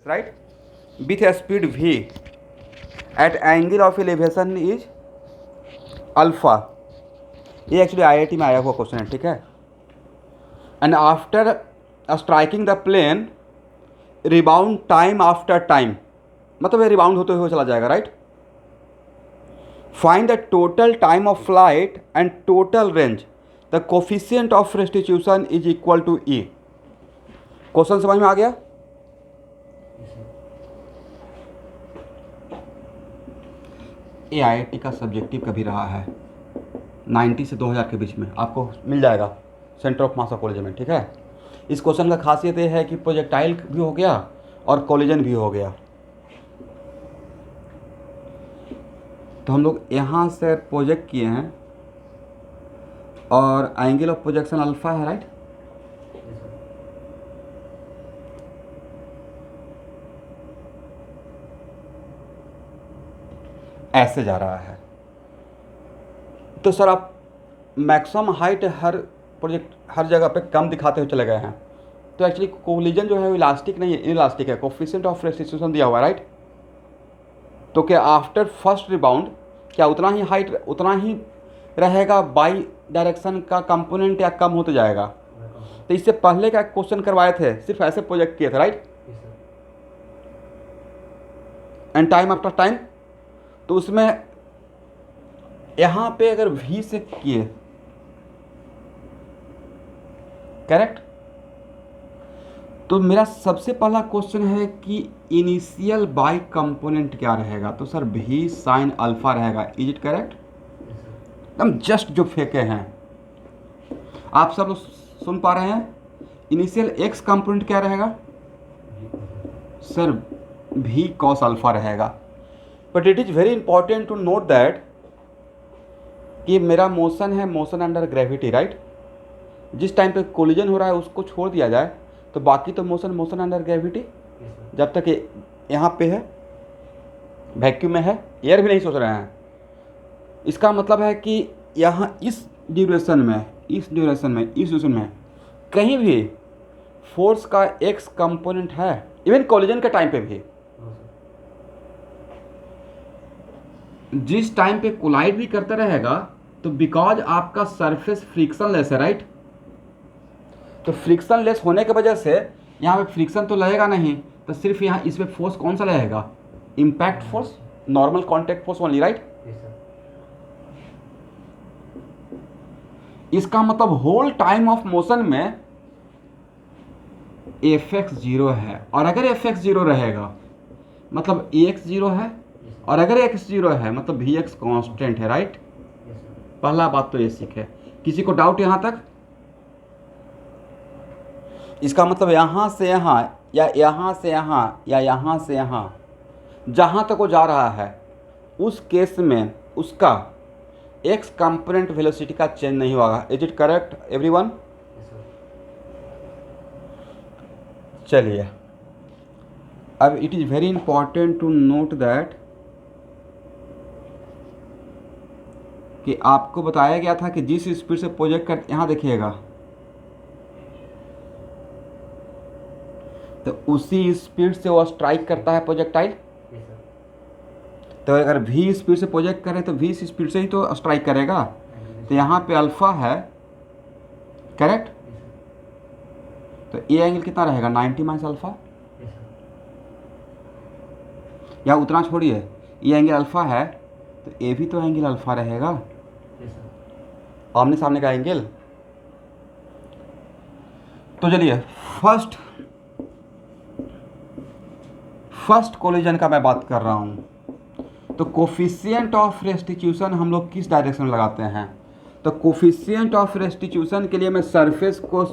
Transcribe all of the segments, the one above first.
Right, with speed v at angle of elevation is alpha. ये actually IIT में आया हुआ क्वेश्चन है, ठीक है। And after striking the plane rebound time after time, मतलब ये रिबाउंड होते हुए चला जाएगा, right. Find the total time of flight and total range, the coefficient of restitution is equal to E. Question समझ में आ गया? ये आईआईटी का सब्जेक्टिव कभी रहा है 90 से 2000 के बीच में, आपको मिल जाएगा centre of mass of college में, ठीक है। इस क्वेश्चन का खासियत ये है कि प्रोजेक्टाइल भी हो गया और कोलिजन भी हो गया। तो हम लोग यहाँ से प्रोजेक्ट किए हैं और एंगल ऑफ प्रोजेक्शन अल्फा है, राइट। ऐसे जा रहा है तो सर आप मैक्सिमम हाइट हर जगह पे कम दिखाते हुए चले गए हैं। तो एक्चुअली कोलिजन जो है वो इलास्टिक नहीं है, इनइलास्टिक है। कोफिशिएंट ऑफ रेस्टिट्यूशन दिया हुआ है, राइट। तो क्या आफ्टर फर्स्ट रिबाउंड क्या उतना ही हाइट उतना ही रहेगा, बाई डायरेक्शन का कंपोनेंट, या कम होते जाएगा? तो इससे पहले क्या क्वेश्चन करवाए थे, सिर्फ ऐसे प्रोजेक्ट किए थे, right. And time after time, तो उसमें यहाँ पे अगर v से किए, करेक्ट। तो मेरा सबसे पहला क्वेश्चन है कि इनिशियल बाई कंपोनेंट क्या रहेगा? तो सर v साइन अल्फा रहेगा। Is it correct? एकदम जस्ट जो फेंके हैं आप सब लोग सुन पा रहे हैं। इनिशियल x कंपोनेंट क्या रहेगा? सर v कॉस अल्फा रहेगा। But it is very important to note that कि मेरा मोशन है, मोशन अंडर ग्रेविटी, राइट। जिस टाइम पे कोलिजन हो रहा है उसको छोड़ दिया जाए तो बाकी तो मोशन अंडर ग्रेविटी, जब तक ये यहाँ पे है, वैक्यूम में है, एयर भी नहीं सोच रहे हैं। इसका मतलब है कि यहाँ इस ड्यूरेशन में कहीं भी फोर्स का एक्स कंपोनेंट है, इवन कोलिजन के टाइम पे भी। जिस टाइम पे कोलाइड भी करता रहेगा तो बिकॉज आपका सरफेस फ्रिक्शन लेस है, राइट। तो फ्रिक्शन लेस होने की वजह से यहाँ पे फ्रिक्शन तो लगेगा नहीं, तो सिर्फ यहाँ इस पे फोर्स कौन सा लगेगा? Impact force, normal contact force only, right. इसका मतलब होल टाइम ऑफ मोशन में Fx 0 है, और अगर Fx 0 रहेगा मतलब Ax 0 है, और अगर x 0 है मतलब Vx कांस्टेंट है, राइट। पहला बात तो ये सीखे। किसी को डाउट यहाँ तक? इसका मतलब यहाँ से यहाँ, या यहाँ से यहाँ, या यहाँ से यहाँ, जहाँ तक वो जा रहा है उस केस में उसका एक्स कंपोनेंट वेलोसिटी का चेंज नहीं होगा। Is it correct everyone? चलिए, अब it is very important to note that कि आपको बताया गया था कि जिस स्पीड से प्रोजेक्ट कर, यहाँ देखिएगा, तो उसी स्पीड से वो स्ट्राइक करता है प्रोजेक्टाइल। तो अगर v स्पीड से प्रोजेक्ट करें तो v स्पीड से ही तो स्ट्राइक करेगा। तो यहाँ पे अल्फा है, करेक्ट। तो ए एंगल कितना रहेगा? 90 माइनस अल्फा, या उतना छोड़िए, ये एंगल अल्फा है तो ए भी तो एंगल अल्फा रहेगा, आमने सामने का एंगल। तो चलिए फर्स्ट कोलिजन का मैं बात कर रहा हूँ। तो कोफिशिएंट ऑफ रेस्टिट्यूशन हम लोग किस डायरेक्शन में लगाते हैं? तो कोफिशिएंट ऑफ रेस्टिट्यूशन के लिए मैं सरफेस को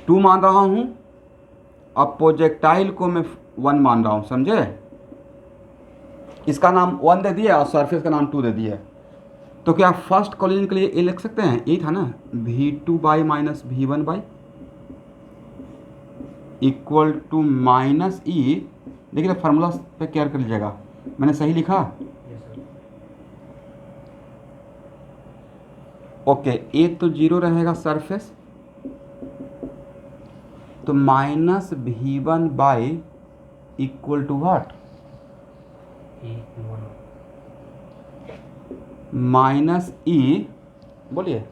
2 मान रहा हूँ और प्रोजेक्टाइल को मैं 1 मान रहा हूँ, समझे। इसका नाम 1 दे दिया और सरफेस का नाम 2 दे दिया। तो क्या फर्स्ट कोलिजन के लिए ये लिख सकते हैं? यही था ना, v2 by minus v1 by equal to minus e. देखिए फार्मूला पे केयर कर लीजिएगा, मैंने सही लिखा? ओके, ए तो 0 रहेगा सरफेस, तो minus v1 by equal to what, minus e, बोलिए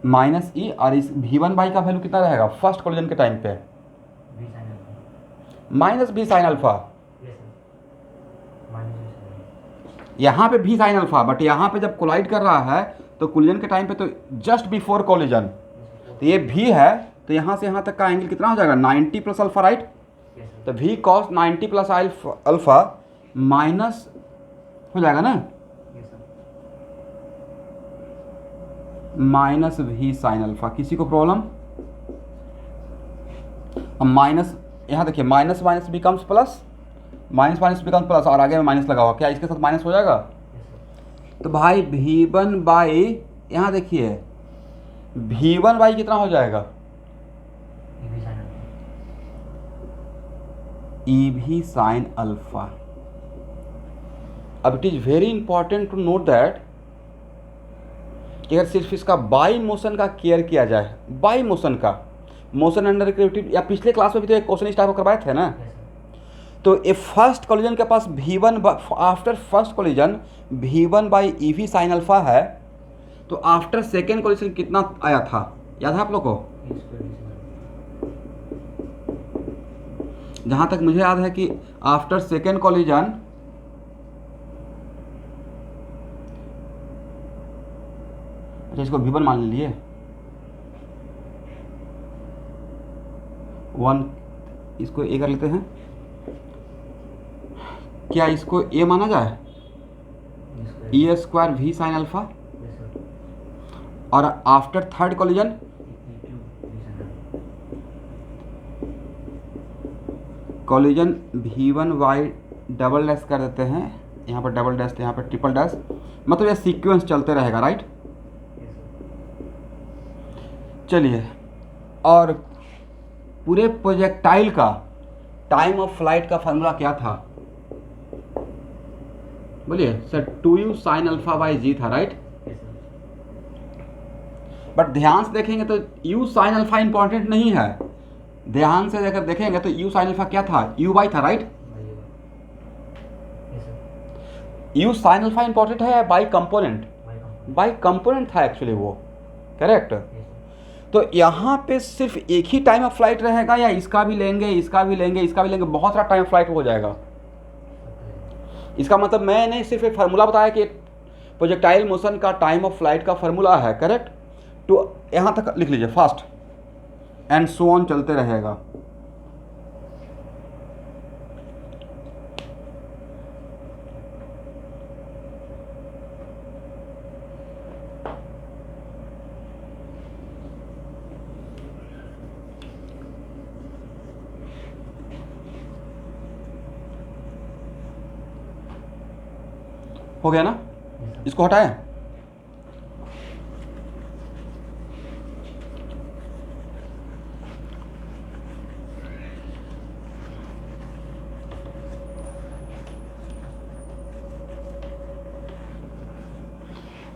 माइनस ई, और इस V1 बाई का वैल्यू कितना रहेगा फर्स्ट कोलिजन के टाइम पे, माइनस V साइन अल्फा। यहाँ पे V साइन अल्फा, बट यहाँ पे जब कोलाइड कर रहा है तो कोलिजन के टाइम पे तो जस्ट बिफोर कोलिजन, तो ये V है, तो यहाँ से यहाँ तक का एंगल कितना हो जाएगा 90 प्लस अल्फा, राइट। तो V cos 90 plus alpha minus हो जाएगा ना, माइनस V साइन अल्फा। किसी को प्रॉब्लम? अब माइनस, यहाँ देखिए minus minus becomes plus, minus minus becomes plus, और आगे में माइनस लगा हुआ, क्या इसके साथ माइनस हो जाएगा? तो भाई V1 बाई, यहाँ देखिए V1 बाई कितना हो जाएगा, EV साइन अल्फा। अब it is very important to note that कि अगर सिर्फ इसका बाई मोशन का केयर किया जाए, बाई मोशन का, मोशन अंडर ग्रेविटी, या पिछले क्लास में भी तो एक क्वेश्चन इस टाइप का करवाए थे ना। तो ए फर्स्ट कोलिजन के पास V1 after first collision V1 by EV sine alpha है, तो आफ्टर सेकेंड कोलिजन कितना आया था, याद है आप लोग को? जहाँ तक मुझे याद है कि आफ्टर सेकेंड कोलिजन अच्छा इसको V1 मान लीजिए, 1, इसको A कर लेते हैं, क्या इसको A माना जाए, E square V sine alpha, और after third collision collision V1 by double dash कर देते हैं, यहाँ पर डबल डैश, यहाँ पर ट्रिपल डैश, मतलब ये सीक्वेंस चलते रहेगा, राइट। चलिए, और पूरे प्रोजेक्टाइल का टाइम ऑफ फ्लाइट का फार्मूला क्या था, बोलिए sir? 2u sine alpha by g था, राइट। बट ध्यान से देखेंगे तो u साइन अल्फा इंपॉर्टेंट नहीं है, ध्यान से अगर देखेंगे तो u साइन अल्फा क्या था, u बाई था, right. u sine alpha important है बाई कंपोनेंट, बाई कंपोनेंट था एक्चुअली वो, करेक्ट। तो यहाँ पे सिर्फ एक ही टाइम ऑफ फ्लाइट रहेगा, या इसका भी लेंगे, इसका भी लेंगे, इसका भी लेंगे, बहुत सारा टाइम ऑफ फ्लाइट हो जाएगा। इसका मतलब मैंने सिर्फ एक फार्मूला बताया कि प्रोजेक्टाइल मोशन का टाइम ऑफ फ्लाइट का फार्मूला है, करेक्ट। तो यहाँ तक लिख लीजिए, फास्ट एंड सो ऑन चलते रहेगा। हो गया ना, इसको हटाएं।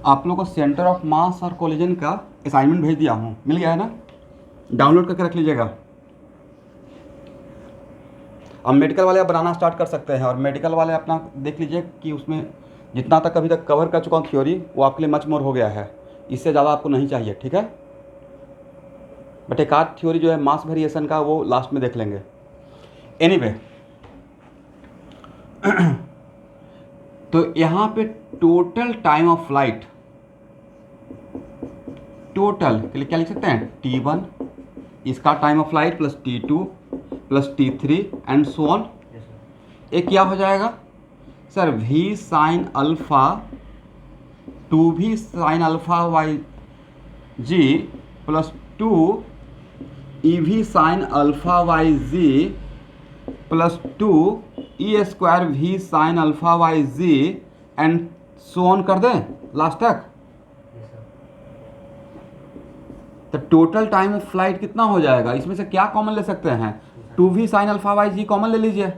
आप लोगों को सेंटर ऑफ मास और कोलिजन का असाइनमेंट भेज दिया हूँ, मिल गया है ना, डाउनलोड करके रख लीजिएगा। अब मेडिकल वाले आप बनाना स्टार्ट कर सकते हैं, और मेडिकल वाले अपना देख लीजिए कि उसमें जितना तक अभी तक कवर कर चुका हूँ थ्योरी, वो आपके लिए मच मोर हो गया है, इससे ज़्यादा आपको नहीं चाहिए, ठीक है। बट एक आध थ्योरी जो है मास वेरिएशन का, वो लास्ट में देख लेंगे। एनीवे, तो यहाँ पे total time of flight, total के लिए क्या लिख सकते हैं, T1 इसका time of flight plus T2 plus T3 and so on. ये क्या हो जाएगा sir, V sine alpha 2V sine alpha by G plus 2 EV sine alpha by G plus 2 E square V sine alpha by G and so on कर दें last तक। तो total time of flight कितना हो जाएगा, इसमें से क्या कॉमन ले सकते हैं, 2V sine alpha by G common ले लीजिए।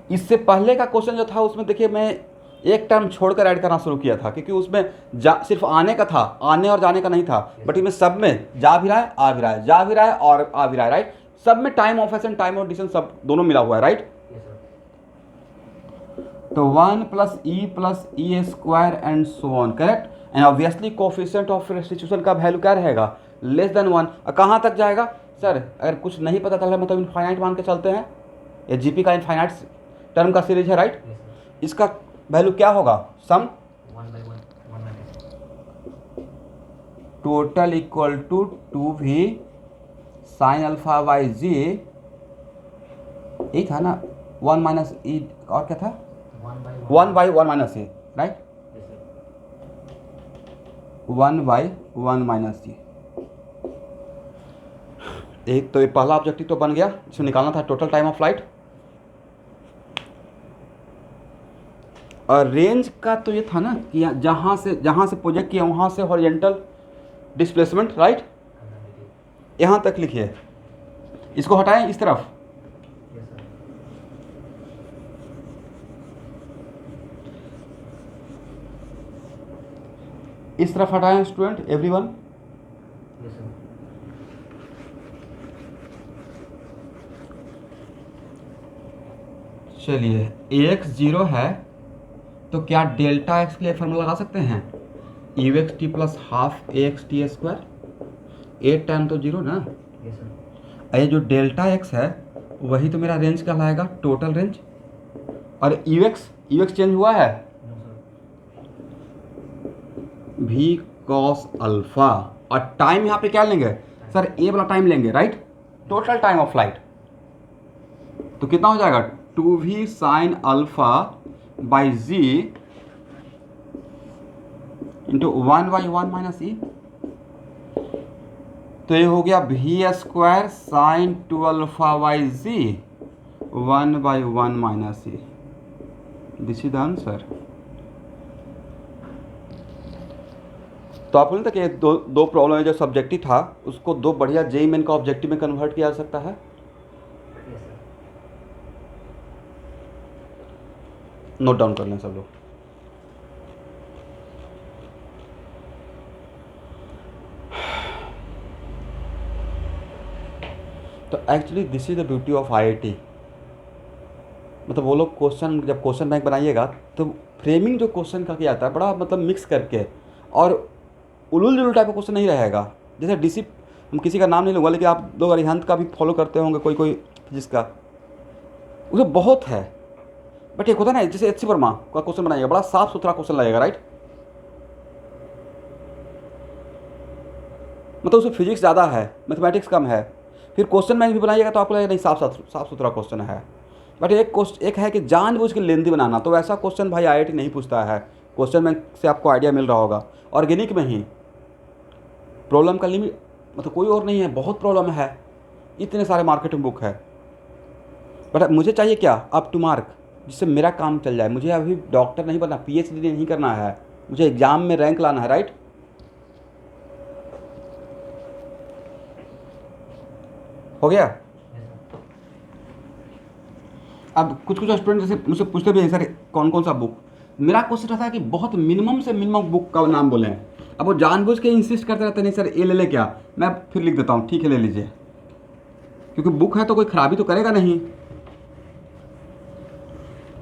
इससे पहले का क्वेश्चन जो था उसमें देखिए मैं एक टर्म छोड़कर ऐड करना शुरू किया था, क्योंकि उसमें सिर्फ आने का था, आने और जाने का नहीं था, बट इसमें सब में जा भी रहा है, आ भी रहा है, जा भी रहा है और आ भी रहा है, राइट। सब में time of accent, time of distance सब दोनों मिला हुआ है, राइट। तो 1 plus E square and so on, correct. And obviously coefficient of restitution का वैल्यू क्या रहेगा, लेस देन 1। कहाँ तक जाएगा सर, अगर कुछ नहीं पता चल रहा मतलब इनफाइनाइट मान के चलते हैं, ये जीपी का इनफाइनाइट टर्म का सीरीज है, राइट। इसका वैल्यू क्या होगा, sum total equal to 2v sine alpha by g, यही था ना, 1 माइनस ई, और क्या था, 1 by 1 minus e, right, 1 by 1 minus e. एक तो ये पहला ऑब्जेक्टिव तो बन गया, जिसमें निकालना था टोटल टाइम ऑफ फ्लाइट। और रेंज का तो ये था ना कि जहाँ से प्रोजेक्ट किया वहाँ से हॉरिजॉन्टल डिस्प्लेसमेंट, राइट। यहाँ तक लिखिए, इसको हटाएं इस तरफ, इस तरफ हटाएं स्टूडेंट, एवरीवन। चलिए ax 0 है तो क्या डेल्टा x के लिए फॉर्मूला लगा सकते हैं, you x T plus half A x T square, A time तो 0 ना। ये जो डेल्टा x है वही तो मेरा रेंज कहलाएगा, टोटल रेंज। और यू एक्स चेंज हुआ है, v कॉस अल्फा, और टाइम यहाँ पे क्या लेंगे सर, ए वाला टाइम लेंगे, right, total time of flight. तो कितना हो जाएगा, 2v sine alpha by g into 1 by 1 minus e. तो ये हो गया v square sine 2 alpha by g 1 by 1 minus e. This is the answer. तो आप बोलते थे कि दो प्रॉब्लम है, जो सब्जेक्टिव था उसको दो बढ़िया जेई मेन का ऑब्जेक्टिव में कन्वर्ट किया जा सकता है। नोट डाउन कर लें सब लोग। तो actually this is the beauty of IIT, मतलब वो लोग क्वेश्चन, जब क्वेश्चन बैंक बनाइएगा तो फ्रेमिंग जो क्वेश्चन का किया जाता है बड़ा मतलब मिक्स करके, और उलूल जुलूल टाइप का क्वेश्चन नहीं रहेगा। जैसे डीसी, हम किसी का नाम नहीं लूँगा, लेकिन आप लोग अरिहंत का भी फॉलो करते होंगे, कोई जिसका उसमें बहुत है, बट एक होता है ना, जैसे एच सी वर्मा का क्वेश्चन बनाइएगा, बड़ा साफ सुथरा क्वेश्चन लगेगा, राइट। मतलब उसमें फिजिक्स ज़्यादा है, मैथमेटिक्स कम है। फिर क्वेश्चन बैंक भी बनाइएगा तो आपको लगेगा नहीं, साफ सुथरा क्वेश्चन है। बट एक है कि जानबूझ के लेंदी बनाना, तो वैसा क्वेश्चन भाई आईआईटी नहीं पूछता है। क्वेश्चन बैंक से आपको आइडिया मिल रहा होगा। ऑर्गेनिक में ही प्रॉब्लम का लिमिट मतलब कोई और नहीं है, बहुत प्रॉब्लम है, इतने सारे मार्केटिंग बुक है। बट मुझे चाहिए क्या, अप टू मार्क, जिससे मेरा काम चल जाए। मुझे अभी डॉक्टर नहीं बनना, पीएचडी नहीं करना है, मुझे एग्जाम में रैंक लाना है, राइट। हो गया। अब कुछ स्टूडेंट जैसे मुझसे पूछते भी हैं, सर कौन कौन सा बुक। मेरा क्वेश्चन रहता है कि बहुत मिनिमम से मिनिमम बुक का नाम बोलें। अब वो जानबूझ के इंसिस्ट करते रहते नहीं सर ये ले ले, क्या, मैं फिर लिख देता हूँ ठीक है ले लीजिए, क्योंकि बुक है तो कोई खराबी तो करेगा नहीं।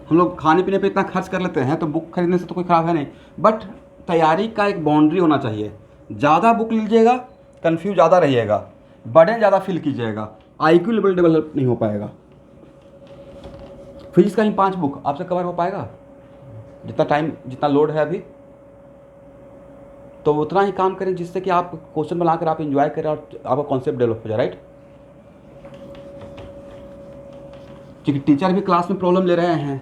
हम लोग खाने पीने पे इतना खर्च कर लेते हैं, तो बुक खरीदने से तो कोई ख़राब है नहीं। बट तैयारी का एक बाउंड्री होना चाहिए। ज़्यादा बुक लीजिएगा कन्फ्यूज ज़्यादा रहिएगा, बर्डन ज़्यादा फील कीजिएगा, आईक्यू लेवल डेवलप नहीं हो पाएगा। फिजिक्स का ही 5 बुक आपसे कवर हो पाएगा, जितना टाइम जितना लोड है अभी, तो उतना ही काम करें जिससे कि आप क्वेश्चन बनाकर आप एंजॉय करें और आपका कॉन्सेप्ट डेवलप हो जाए, राइट। क्योंकि टीचर भी क्लास में प्रॉब्लम ले रहे हैं।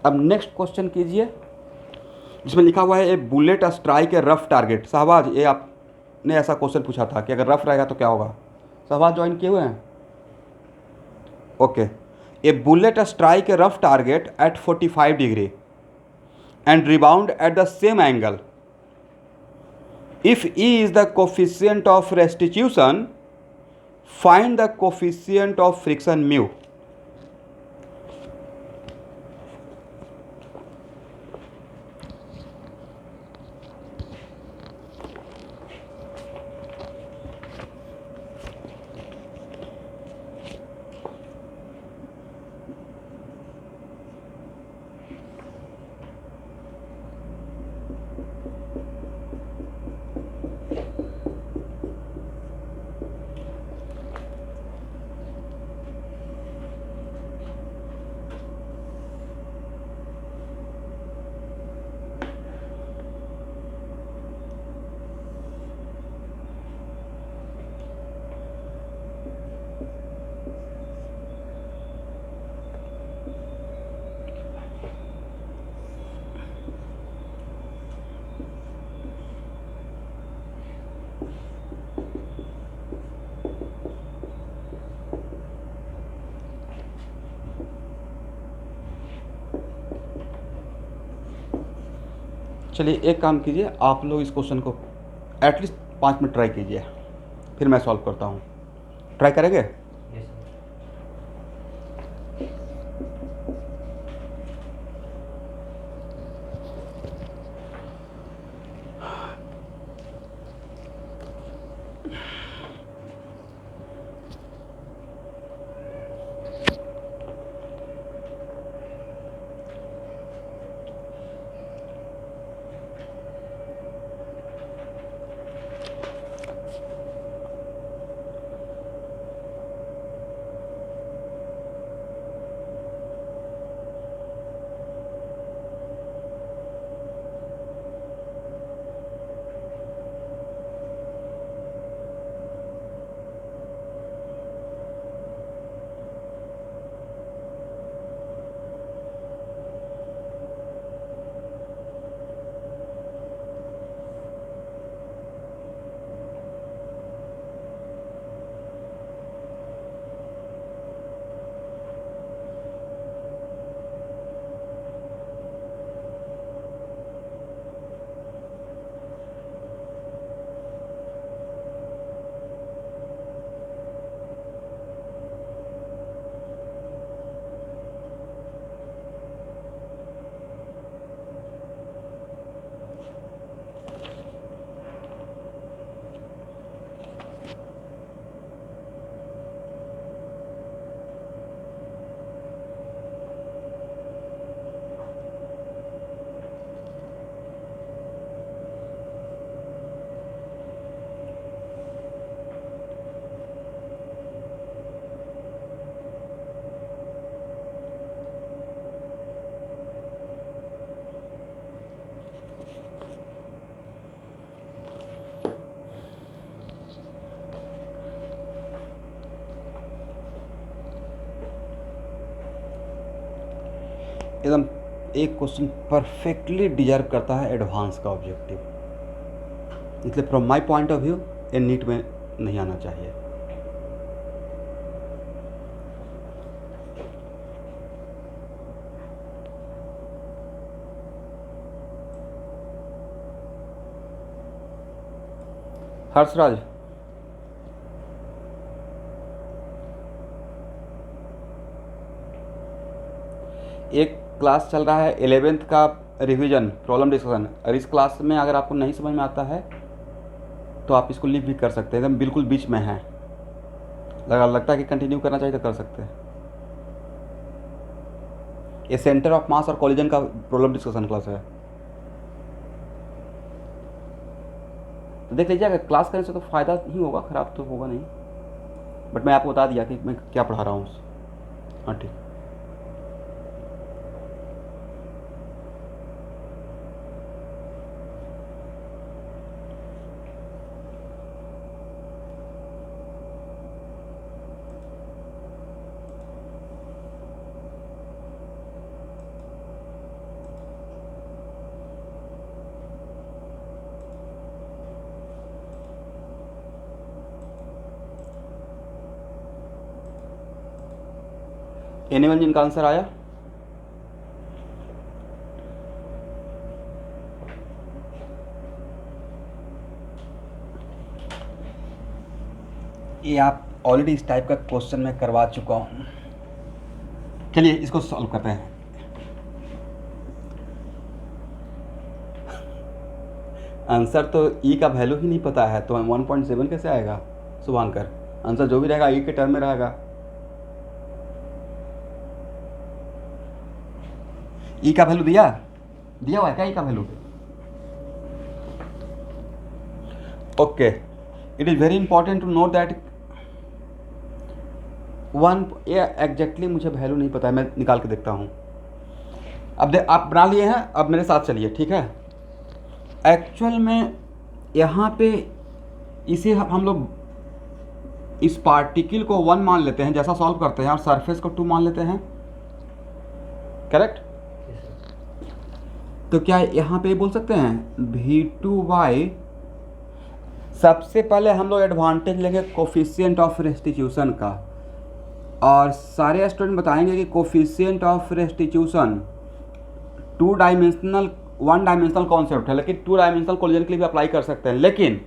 अब नेक्स्ट क्वेश्चन कीजिए, जिसमें लिखा हुआ है a bullet strike a rough target. Shahbaz, ये आपने ऐसा क्वेश्चन पूछा था कि अगर रफ रहेगा तो क्या होगा। शहबाज ज्वाइन किए हुए हैं, okay. A bullet strike a rough target at 45 degree and rebound at the same angle If E is the coefficient of restitution, find the coefficient of friction mu. चलिए एक काम कीजिए, आप लोग इस क्वेश्चन को एटलीस्ट 5 मिनट ट्राई कीजिए, फिर मैं सॉल्व करता हूँ। ट्राई करेंगे? एकदम एक क्वेश्चन परफेक्टली डिजर्व करता है एडवांस का ऑब्जेक्टिव, इसलिए from my point of view ये नीट में नहीं आना चाहिए। हर्षराज, एक क्लास चल रहा है 11th का रिवीजन प्रॉब्लम डिस्कशन, और इस क्लास में अगर आपको नहीं समझ में आता है तो आप इसको लीव भी कर सकते हैं, एकदम बिल्कुल बीच में है, लगता है कि कंटिन्यू करना चाहिए तो कर सकते हैं। ये सेंटर ऑफ मास और कॉलिजन का प्रॉब्लम डिस्कशन क्लास है, तो देख लीजिए, अगर क्लास करने से तो फ़ायदा ही होगा, ख़राब तो होगा नहीं, बट मैं आपको बता दिया कि मैं क्या पढ़ा रहा हूँ। हाँ ठीक। एनिमल जिनका आंसर आया, ये आप ऑलरेडी इस टाइप का क्वेश्चन मैं करवा चुका हूँ। चलिए इसको सॉल्व करते हैं। आंसर तो ई का वैल्यू ही नहीं पता है तो 1.7 कैसे आएगा शुभांकर? आंसर जो भी रहेगा ई के टर्म में रहेगा। ई का वैल्यू दिया हुआ है क्या ई का value? Okay, it is very important to note that ये एग्जैक्टली मुझे वैल्यू नहीं पता है, मैं निकाल के देखता हूँ। अब आप बना लिए हैं, अब मेरे साथ चलिए, ठीक है। एक्चुअल में यहाँ पे इसे हम लोग इस पार्टिकल को 1 मान लेते हैं जैसा सॉल्व करते हैं, और सरफेस को 2 मान लेते हैं, करेक्ट? तो क्या यहाँ पे बोल सकते हैं V2y, सबसे पहले हम लोग एडवांटेज लेंगे कोफिशिएंट ऑफ रेस्टिट्यूशन का, और सारे स्टूडेंट बताएंगे कि coefficient of restitution 1 dimensional concept है, लेकिन 2 डायमेंशनल कोलिजन के लिए भी अप्लाई कर सकते हैं। लेकिन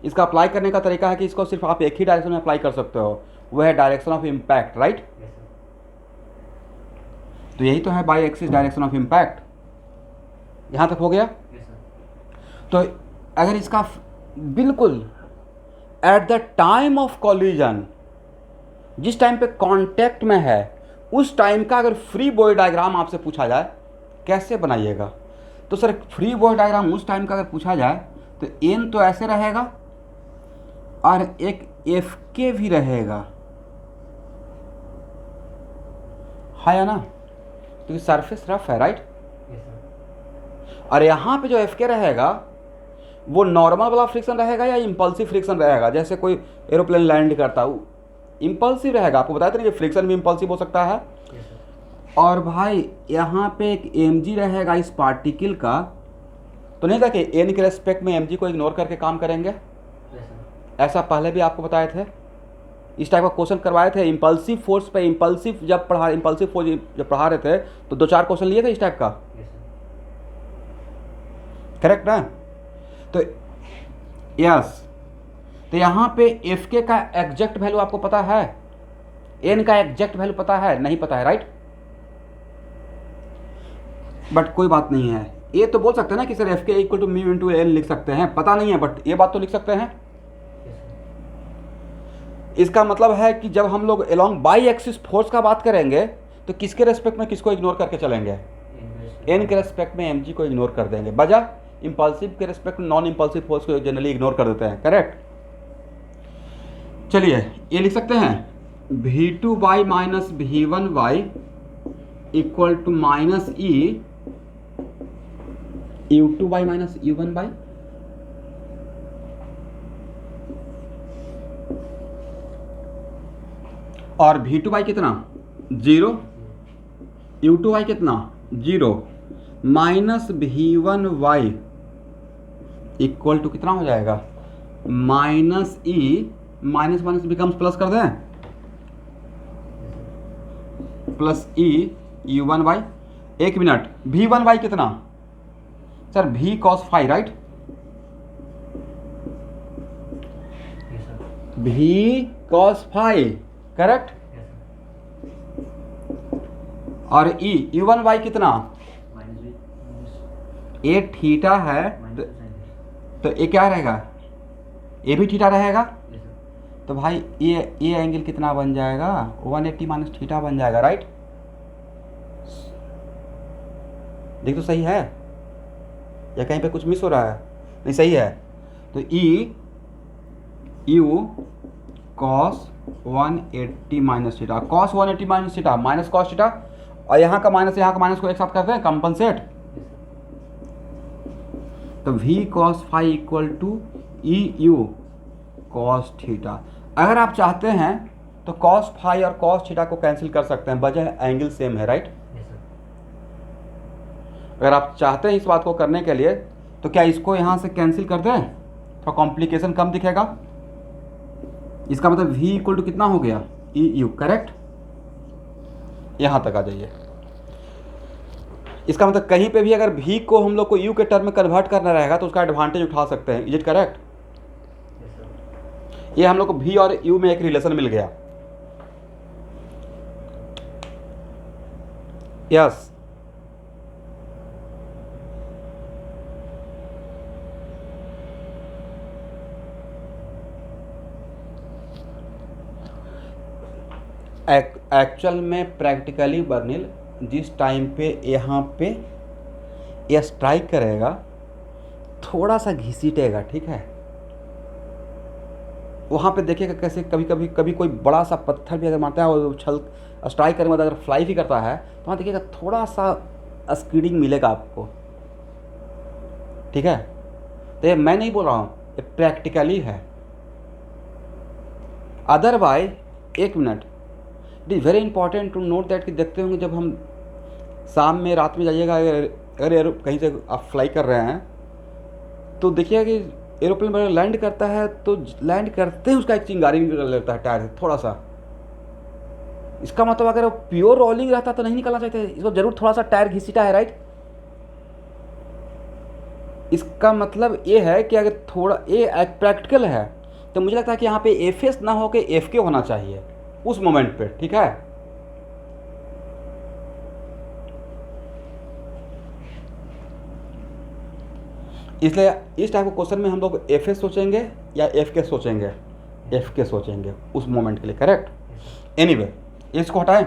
इसका अप्लाई करने का तरीका है कि इसको सिर्फ आप एक ही डायरेक्शन में अप्लाई कर सकते हो, वह है डायरेक्शन ऑफ इम्पैक्ट, राइट? तो यही तो है by axis direction of impact. यहाँ तक हो गया? तो अगर इसका बिल्कुल at the time of collision, जिस टाइम पे कांटेक्ट में है, उस टाइम का अगर फ्री बॉडी डायग्राम आपसे पूछा जाए कैसे बनाइएगा, तो सर फ्री बॉडी डायग्राम उस टाइम का अगर पूछा जाए तो एन तो ऐसे रहेगा और एक एफ के भी रहेगा, है या ना? क्योंकि सरफेस रफ है, राइट? और यहाँ पे जो एफ के रहेगा वो नॉर्मल वाला फ्रिक्शन रहेगा या इम्पल्सिव फ्रिक्शन रहेगा? जैसे कोई एरोप्लेन लैंड करता है, इम्पल्सिव रहेगा। आपको बताया था ना कि फ्रिक्शन भी इम्पल्सिव हो सकता है। और भाई यहाँ पे एक mg रहेगा इस पार्टिकल का, तो नहीं था कि n के रेस्पेक्ट में mg को इग्नोर करके काम करेंगे? ऐसा पहले भी आपको बताए थे, इस टाइप का क्वेश्चन करवाए थे। इम्पल्सिव फोर्स पे इम्पल्सिव फोर्स जब पढ़ा रहे थे तो 2-4 क्वेश्चन लिए थे इस टाइप का, करेक्ट ना? तो यस, तो यहाँ पे एफ के का एग्जैक्ट वैल्यू आपको पता है, एन का एग्जैक्ट वैल्यू पता है? नहीं पता है, राइट? बट कोई बात नहीं है, ये तो बोल सकते हैं ना कि sir F K equal to mu into N लिख सकते हैं, पता नहीं है बट ये बात तो लिख सकते हैं। इसका मतलब है कि जब हम लोग अलोंग बाई एक्सिस फोर्स का बात करेंगे तो किसके रेस्पेक्ट में किसको इग्नोर करके चलेंगे? एन के रेस्पेक्ट में एमजी को इग्नोर कर देंगे, बजा इम्पल्सिव के रेस्पेक्ट में नॉन इम्पल्सिव फोर्स को जनरली इग्नोर कर देते हैं, करेक्ट? चलिए ये लिख सकते हैं V2y minus V1y equal to minus E U2y minus U1y, और V2y कितना? 0, U2y कितना? 0, माइनस V1y इक्वल टू कितना हो जाएगा? Minus E, minus minus becomes plus कर दें, plus E U1y। 1 minute, V1y कितना? Sir V cos phi, right? V cos phi, correct? और ई U1y कितना? ये थीटा है तो ये क्या रहेगा? ये भी थीटा रहेगा। तो भाई ये एंगल कितना बन जाएगा? 180 माइनस थीटा बन जाएगा, राइट? देख तो सही है या कहीं पे कुछ मिस हो रहा है? नहीं, सही है। तो ई U cos 180 minus theta, cos 180 minus theta minus cos theta, और यहाँ का माइनस को एक साथ करते हैं, कंपनसेट। तो V cos phi equal to E U cos theta. अगर आप चाहते हैं तो कॉस फाई और कॉस थीटा को कैंसिल कर सकते हैं, वजह एंगल सेम है, राइट? अगर आप चाहते हैं इस बात को करने के लिए तो क्या इसको यहाँ से कैंसिल कर दें, तो कॉम्प्लिकेशन कम दिखेगा। इसका मतलब V इक्वल टू कितना हो गया? E U, correct? यहाँ तक आ जाइए। इसका मतलब कहीं पे भी अगर V को हम लोग को U के टर्म में कन्वर्ट करना रहेगा तो उसका एडवांटेज उठा सकते हैं, इज इट करेक्ट? ये हम लोग को भी और यू में एक रिलेशन मिल गया। यस, एक्चुअल में प्रैक्टिकली बर्निल जिस टाइम पे यहाँ पे ये स्ट्राइक करेगा थोड़ा सा घिसीटेगा, ठीक है। वहाँ पे देखिएगा कैसे कभी कोई बड़ा सा पत्थर भी अगर मारता है और छल स्ट्राइक करने के बाद अगर फ्लाई भी करता है तो वहाँ देखिएगा थोड़ा सा स्कीडिंग मिलेगा आपको, ठीक है। तो ये मैं नहीं बोल रहा हूँ, ये प्रैक्टिकली है। अदरवाइज एक minute, it is very important to note that कि देखते होंगे जब हम शाम में रात में जाइएगा, अगर कहीं से आप फ्लाई कर रहे हैं तो देखिएगा कि एरोप्लेन पर लैंड करता है तो लैंड करते ही उसका एक चिंगारी निकल लेता है टायर से थोड़ा सा। इसका मतलब अगर वो प्योर रोलिंग रहता तो नहीं निकलना चाहते, इसको जरूर थोड़ा सा टायर घिसीटा है, राइट। इसका मतलब ये है कि अगर थोड़ा ये प्रैक्टिकल है तो मुझे लगता है कि यहाँ पे एफ ना हो के एफ के होना चाहिए उस मोमेंट पे, ठीक है। इसलिए इस टाइप के क्वेश्चन में हम लोग एफ सोचेंगे या एफ के सोचेंगे, एफ के सोचेंगे उस मोमेंट के लिए, करेक्ट। एनीवे इसको हटाएं,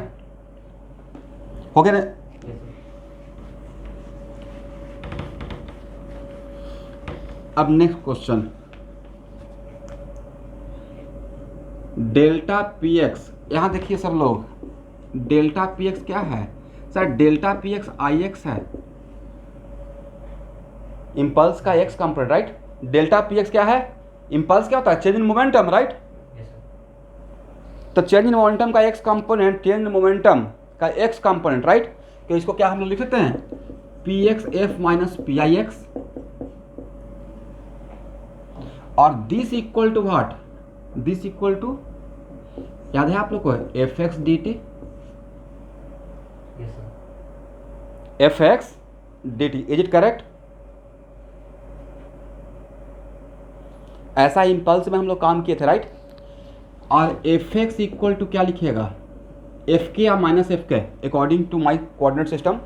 हो गया ना। अब next question, delta P x. यहाँ देखिए सब लोग, डेल्टा पी एक्स क्या है सर? डेल्टा पी एक्स आई एक्स है, इम्पल्स का x component, right. Delta P x क्या है? इम्पल्स क्या होता है? Change in momentum, right. तो चेंज इन मोमेंटम का x component, change in momentum का एक्स कंपोनेंट, राइट। तो इसको क्या हम लोग लिख सकते हैं? P x f minus P i X, और this equal to what? This equal to, याद है आप लोग को, F X D T, F X D T, is it correct? ऐसा इम्पल्स में हम लोग काम किए थे, राइट। और एफ एक्स इक्वल टू क्या लिखिएगा? एफ के या minus F k according to my coordinate system?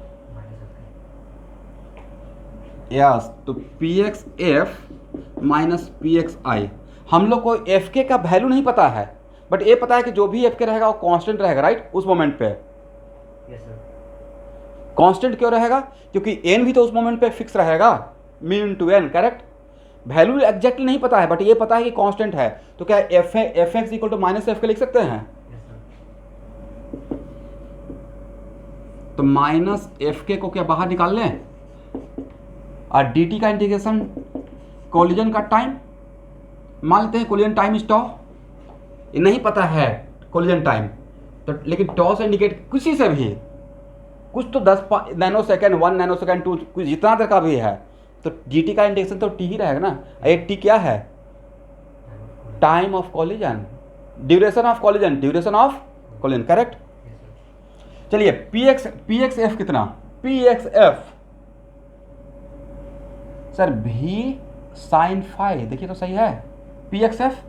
Yes, तो p x f minus p x i. हम लोग को एफ के का वैल्यू नहीं पता है, बट ये पता है कि जो भी एफ के रहेगा वो कांस्टेंट रहेगा, राइट, उस मोमेंट पे। कांस्टेंट क्यों रहेगा? क्योंकि एन भी तो उस मोमेंट पे फिक्स रहेगा, mu into N, correct. Value exactly नहीं पता है, बट ये पता है कि कांस्टेंट है। तो क्या F X equal to minus F K लिख सकते हैं? तो माइनस एफ के को क्या बाहर निकाल लें, और डी टी का इंटीग्रेशन कोलिजन का टाइम मान लेते हैं, कोलिजन टाइम इज टॉ। ये नहीं पता है कोलिजन टाइम, तो लेकिन टॉ से इंडिकेट किसी से भी कुछ तो 10 नैनो सेकेंड, 1 नैनो सेकेंड, 2, कुछ जितना देर का भी है, तो जी टी का इंटीग्रेशन तो टी ही रहेगा ना। ये टी क्या है? Time of collision, duration of collision, duration of collision, correct. चलिए पी एक्स एफ कितना? पी एक्स एफ सर भी साइन फाई, देखिए तो सही है। पी एक्स एफ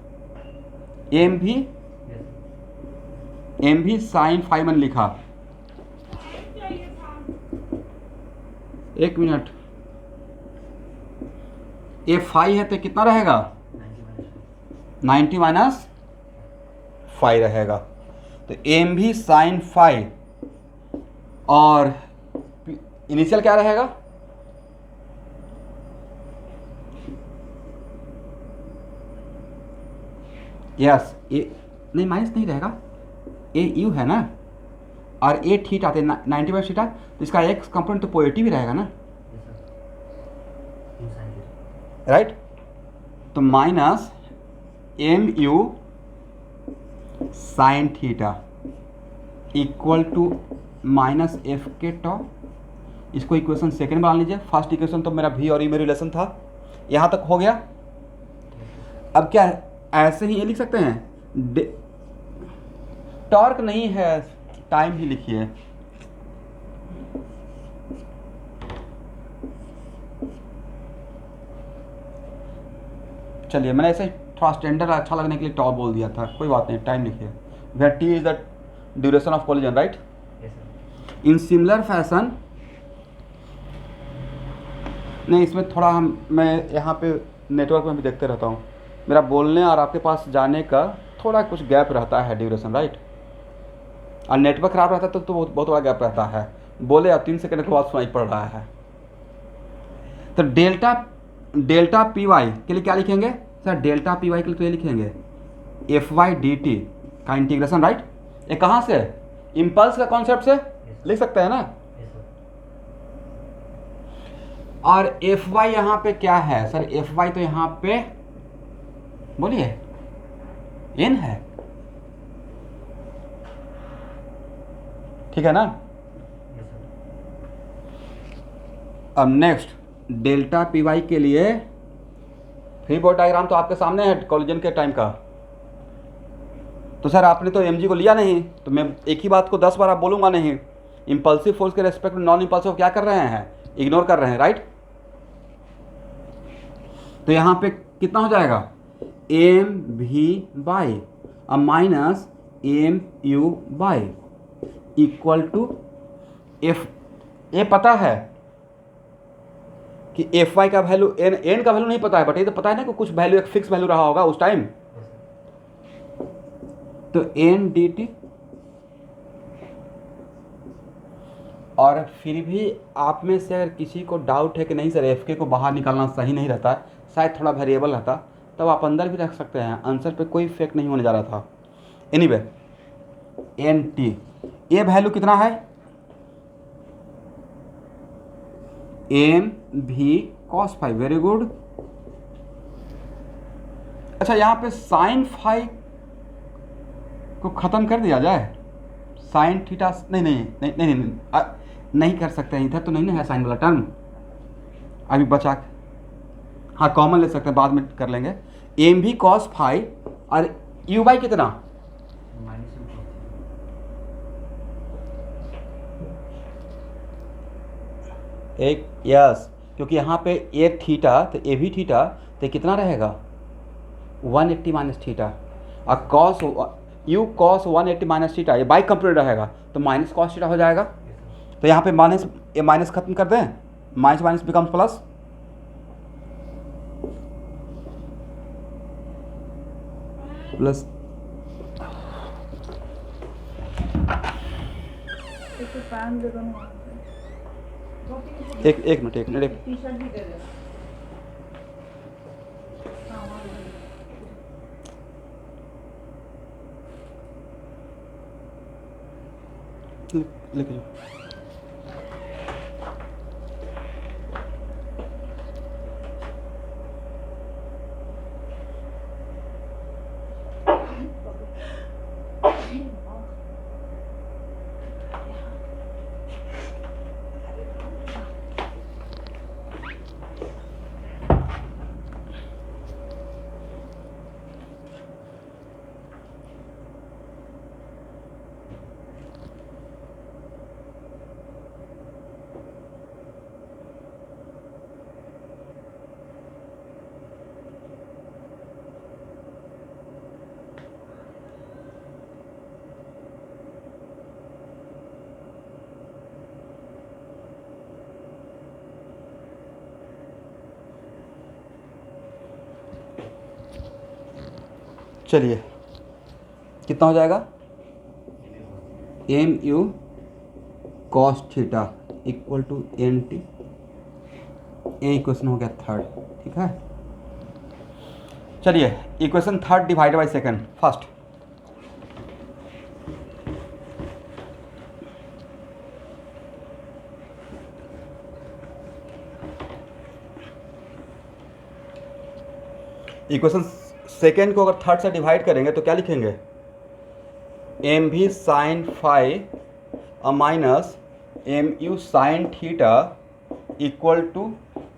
एम भी साइन फाई मैंने लिखा, एक मिनट, ए फाई है तो कितना रहेगा? 90 माइनस फाई रहेगा। तो एम भी साइन फाई, और इनिशियल क्या रहेगा? यस, ए नहीं माइनस नहीं रहेगा, ए यू है ना, और ए थीटा आते 90 बाई थीटा, तो इसका एक्स कंपोनेंट तो पॉजिटिव ही रहेगा ना, राइट। तो minus M U sine theta equal to minus F K tau. इसको इक्वेशन सेकेंड बना लीजिए। फर्स्ट इक्वेशन तो मेरा भी और ई में रिलेशन था, यहाँ तक हो गया। अब क्या है, ऐसे ही ये लिख सकते हैं, टॉर्क नहीं है, टाइम ही लिखिए। चलिए मैंने ऐसे थोड़ा स्टैंडर्ड अच्छा लगने के लिए टॉ बोल दिया था, कोई बात नहीं, टाइम लिखिए। Where T is the duration of collision, right. In similar fashion, नहीं इसमें थोड़ा मैं यहाँ पे नेटवर्क में भी देखते रहता हूँ, मेरा बोलने और आपके पास जाने का थोड़ा कुछ गैप रहता है, ड्यूरेशन, राइट। और नेटवर्क खराब रहता है तो बहुत बहुत बड़ा गैप रहता है, बोले अब 3 सेकंड के बाद सुनाई पड़ रहा है। तो डेल्टा पी वाई के लिए क्या लिखेंगे सर? डेल्टा पी वाई के लिए तो ये लिखेंगे एफ वाई डी टी का इंटीग्रेशन, राइट। ये कहाँ से? इम्पल्स का कॉन्सेप्ट से लिख सकते हैं ना। और एफ वाई यहाँ पे क्या है सर? एफ वाई तो यहाँ पे बोलिए एन है, ठीक है ना। अब नेक्स्ट डेल्टा पी वाई के लिए फ्री बॉडी डायग्राम तो आपके सामने है कोलिजन के टाइम का। तो सर आपने तो एम को लिया नहीं, तो मैं एक ही बात को 10 बार आप बोलूँगा नहीं। इम्पल्सिव फोर्स के रेस्पेक्ट में नॉन इम्पल्सिव क्या कर रहे हैं? इग्नोर कर रहे हैं, राइट। तो यहाँ पे कितना हो जाएगा? M V by minus M U by equal to F. ये पता है कि एफ वाई का वैल्यू एन का वैल्यू नहीं पता है, बट ये तो पता है ना कि कुछ वैल्यू एक फिक्स वैल्यू रहा होगा उस टाइम। तो एन डी टी, और फिर भी आप में से अगर किसी को डाउट है कि नहीं सर एफ के को बाहर निकालना सही नहीं रहता, शायद थोड़ा वेरिएबल रहता, तब आप अंदर भी रख सकते हैं, आंसर पे कोई इफेक्ट नहीं होने जा रहा था। एनीवे एन टी, ये वैल्यू कितना है? एम भी कॉस फाइव, वेरी गुड। अच्छा यहाँ पे साइन फाइव को ख़त्म कर दिया जाए, साइन थीटा, नहीं नहीं नहीं नहीं नहीं, नहीं कर सकते हैं, इधर तो नहीं ना है साइन वाला टर्म अभी बचा के, हाँ कॉमन ले सकते हैं, बाद में कर लेंगे। एम भी कॉस फाइव और यू बाई कितना? एक यस, क्योंकि यहाँ पे ए थीटा तो ए भी थीटा, तो कितना रहेगा? 180 माइनस थीटा, और cos u cos 180 minus theta, ये बाई कंप्लीट रहेगा तो माइनस कॉस थीटा हो जाएगा। तो यहाँ पे माइनस, ये माइनस खत्म कर दें, minus minus becomes plus. Plus एक मिनट लेके जाओ। चलिए कितना हो जाएगा? M U cos theta equal to N T, ये इक्वेशन हो गया थर्ड, ठीक है। चलिए equation third divide by second first. Equation second को अगर थर्ड से डिवाइड करेंगे तो क्या लिखेंगे? एम भी sine five minus M U sine theta equal to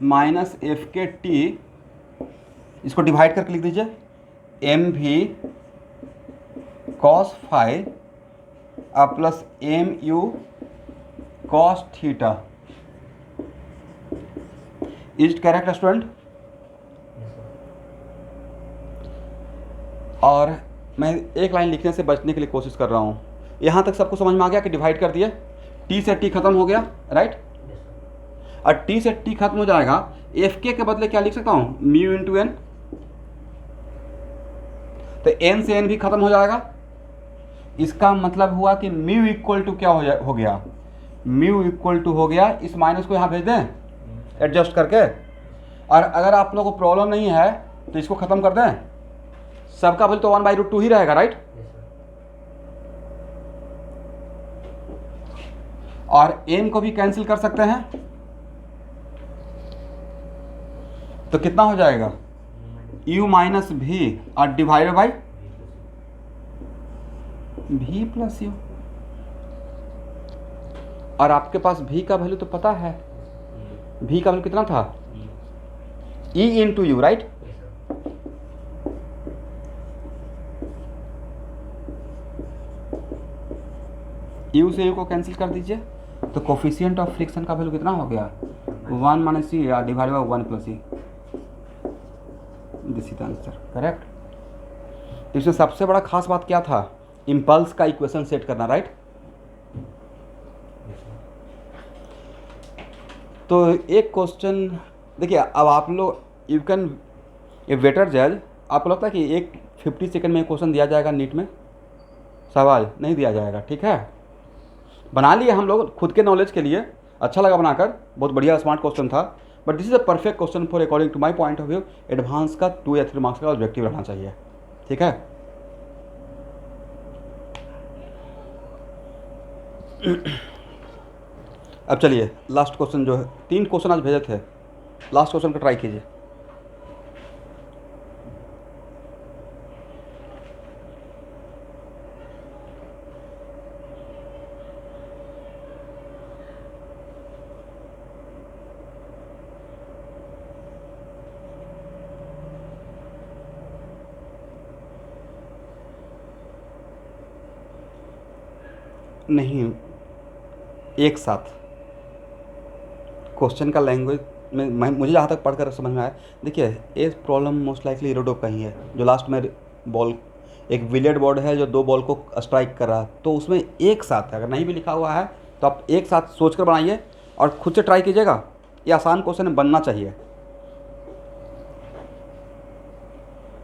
minus F K T, इसको डिवाइड करके लिख दीजिए एम भी cos five plus M U cos theta. Is it correct student? और मैं एक लाइन लिखने से बचने के लिए कोशिश कर रहा हूँ। यहाँ तक सबको समझ में आ गया कि डिवाइड कर दिए, टी से टी खत्म हो गया, राइट। और टी से टी खत्म हो जाएगा, एफ के बदले क्या लिख सकता हूँ, म्यू इंटू एन। तो एन से एन भी खत्म हो जाएगा। इसका मतलब हुआ कि म्यू इक्वल टू क्या हो गया, म्यू इक्वल टू हो गया, इस माइनस को यहाँ भेज दें एडजस्ट करके। और अगर आप लोगों को प्रॉब्लम नहीं है तो इसको ख़त्म कर दें, सबका वैल्यू तो 1/√2 ही रहेगा, राइट। और एम को भी कैंसिल कर सकते हैं, तो कितना हो जाएगा, u माइनस भी और divided by v plus you. और आपके पास v का वैल्यू तो पता है, v का वैल्यू कितना था, e into you, right. u से u को कैंसिल कर दीजिए, तो कोफिशिएंट ऑफ फ्रिक्शन का वैल्यू कितना हो गया, 1 माइनस सी या divide by 1 plus E. This is answer, correct. इसमें सबसे बड़ा खास बात क्या था, इम्पल्स का इक्वेशन सेट करना, राइट। तो एक क्वेश्चन देखिए, अब आप लोग यू कैन ए बेटर जज, आपको लगता है कि एक 50 सेकंड में क्वेश्चन दिया जाएगा नीट में, सवाल नहीं दिया जाएगा, ठीक है। बना लिए हम लोग खुद के नॉलेज के लिए, अच्छा लगा बनाकर, बहुत बढ़िया स्मार्ट क्वेश्चन था। But this is a perfect question for according to my point of view. Advance का 2 या 3 मार्क्स का ऑब्जेक्टिव रहना चाहिए, ठीक है। अब चलिए लास्ट क्वेश्चन जो है, 3 क्वेश्चन आज भेजे थे, लास्ट क्वेश्चन का ट्राई कीजिए। नहीं, एक साथ क्वेश्चन का लैंग्वेज में मुझे जहाँ तक पढ़कर समझ में आया, देखिए ये प्रॉब्लम मोस्ट लाइकली इरोडो का ही है, जो लास्ट में बॉल, एक बिलियर्ड बॉल है जो 2 बॉल को स्ट्राइक कर रहा है, तो उसमें एक साथ है। अगर नहीं भी लिखा हुआ है तो आप एक साथ सोच कर बनाइए और खुद से ट्राई कीजिएगा, ये आसान क्वेश्चन बनना चाहिए।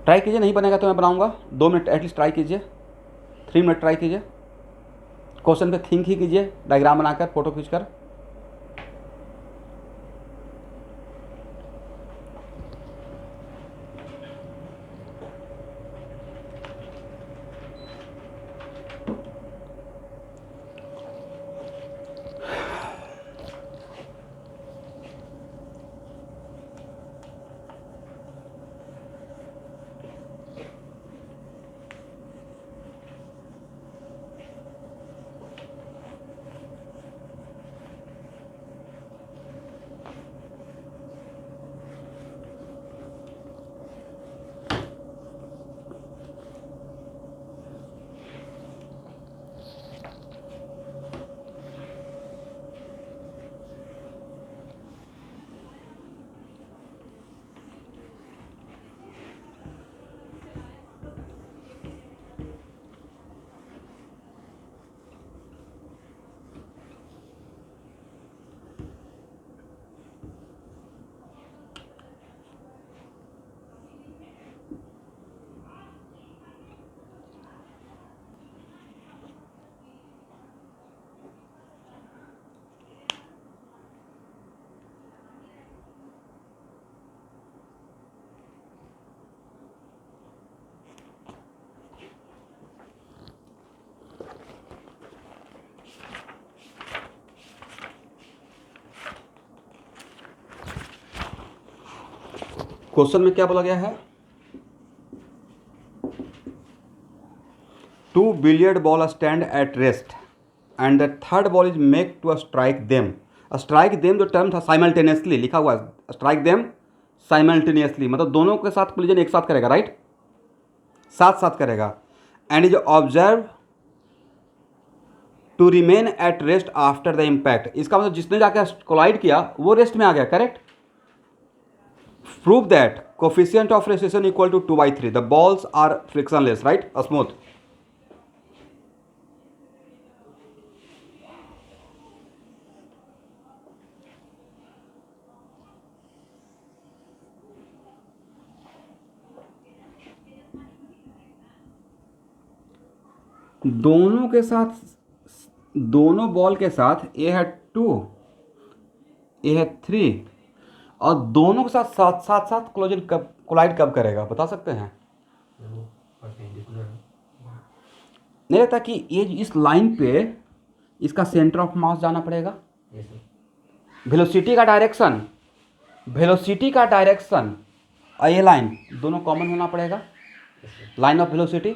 ट्राई कीजिए, नहीं बनेगा तो मैं बनाऊँगा, 2 मिनट एटलीस्ट ट्राई कीजिए, 3 मिनट ट्राई कीजिए, क्वेश्चन पे थिंक ही कीजिए, डायग्राम बनाकर, फोटो खींचकर। क्वेश्चन में क्या बोला गया है, 2 billiard ball stand at rest and the third ball is make to strike them. Strike them जो टर्म था, साइमल्टेनियसली लिखा हुआ है, स्ट्राइक देम साइमल्टेनियसली, मतलब दोनों के साथ कोलिजन एक साथ करेगा, राइट, साथ साथ करेगा। And is observe to remain at rest after the impact, इसका मतलब जिसने जाकर कोलाइड किया वो रेस्ट में आ गया, correct. Prove that coefficient of resistance equal to 2/3, the balls are frictionless, right, smooth. दोनों के साथ, दोनों बॉल के साथ ए है 2, ए है 3, और दोनों के साथ साथ साथ साथ कोलाइड कब करेगा, बता सकते हैं? नहीं लगता कि ये इस लाइन पे इसका सेंटर ऑफ मास जाना पड़ेगा? वेलोसिटी का डायरेक्शन, वेलोसिटी का डायरेक्शन और ये लाइन दोनों कॉमन होना पड़ेगा। लाइन ऑफ वेलोसिटी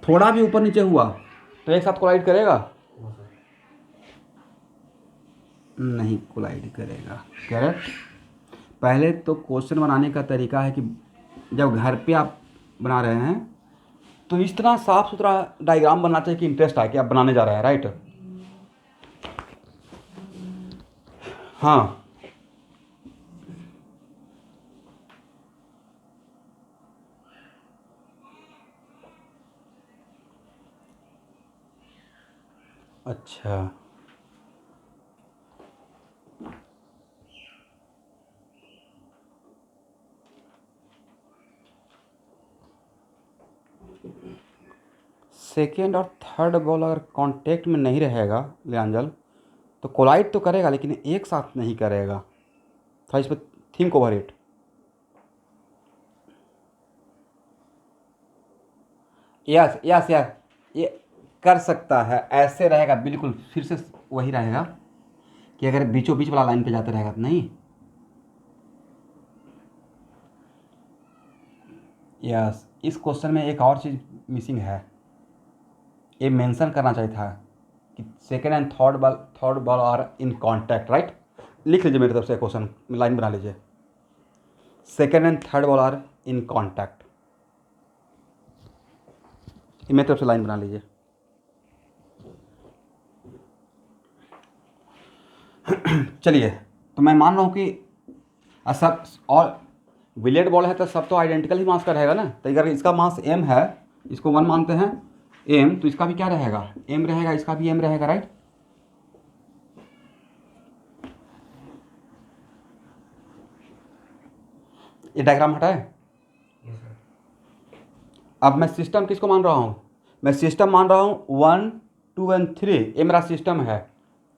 थोड़ा भी ऊपर नीचे हुआ तो एक साथ कोलाइड करेगा? नहीं कोलाइड करेगा। करेक्ट। पहले तो क्वेश्चन बनाने का तरीका है कि जब घर पे आप बना रहे हैं तो इस तरह साफ सुथरा डायग्राम बनना चाहिए कि इंटरेस्ट आए कि आप बनाने जा रहे हैं, राइट। हाँ, अच्छा, सेकेंड और थर्ड बॉल अगर कांटेक्ट में नहीं रहेगा लियांजल तो कोलाइड तो करेगा लेकिन एक साथ नहीं करेगा। थोड़ा इस पर think over it. Yes yes yes, ये कर सकता है, ऐसे रहेगा बिल्कुल, फिर से वही रहेगा कि अगर बीचों बीच वाला लाइन पे जाते रहेगा तो नहीं। यस, इस क्वेश्चन में एक और चीज़ मिसिंग है, ये मेंशन करना चाहिए था कि second and third ball are in contact, right. लिख लीजिए मेरी तरफ से क्वेश्चन, लाइन बना लीजिए, second and third ball are in contact, ये मेरी तरफ से लाइन बना लीजिए। चलिए, तो मैं मान रहा हूँ कि सब और बिलियर्ड बॉल है तो सब तो आइडेंटिकल ही मास का रहेगा ना। तो अगर इसका मास m है, इसको 1 मानते हैं m, तो इसका भी क्या रहेगा, m रहेगा, इसका भी m रहेगा, राइट। ये डायग्राम हटाए। अब मैं सिस्टम किसको मान रहा हूँ, मैं सिस्टम मान रहा हूँ 1 2 एंड 3, ये मेरा सिस्टम है,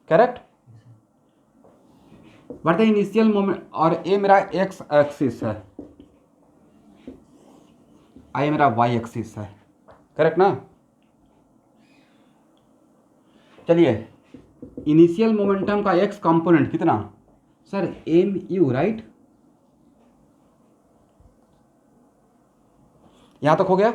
करेक्ट। बढ़ते इनिशियल मोमेंट, और ये मेरा x एक्सिस है, ये मेरा y एक्सिस है, करेक्ट ना। चलिए, इनिशियल मोमेंटम का x कंपोनेंट कितना सर, mu, राइट। यहां तक हो गया।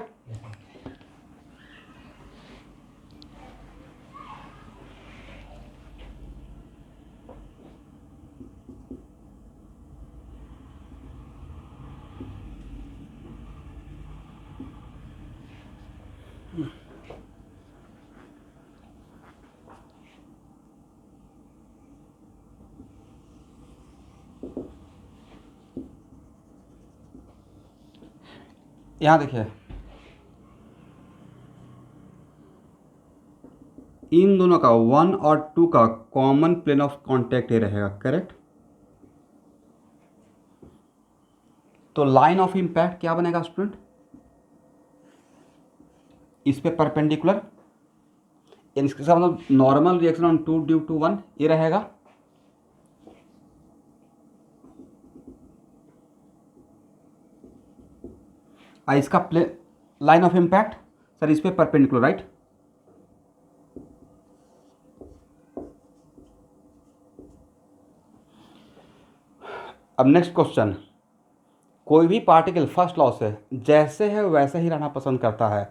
यहां देखिए, इन दोनों का 1 और 2 का कॉमन प्लेन ऑफ कांटेक्ट ये रहेगा, करेक्ट। तो लाइन ऑफ इम्पैक्ट क्या बनेगा स्टूडेंट, इस पे परपेंडिकुलर, इसके साथ मतलब normal reaction on 2 due to 1 ये रहेगा। इसका लाइन ऑफ इम्पैक्ट सर इस पे परपेंडिकुलर, राइट। अब नेक्स्ट क्वेश्चन, कोई भी पार्टिकल फर्स्ट लॉ से जैसे है वैसे ही रहना पसंद करता है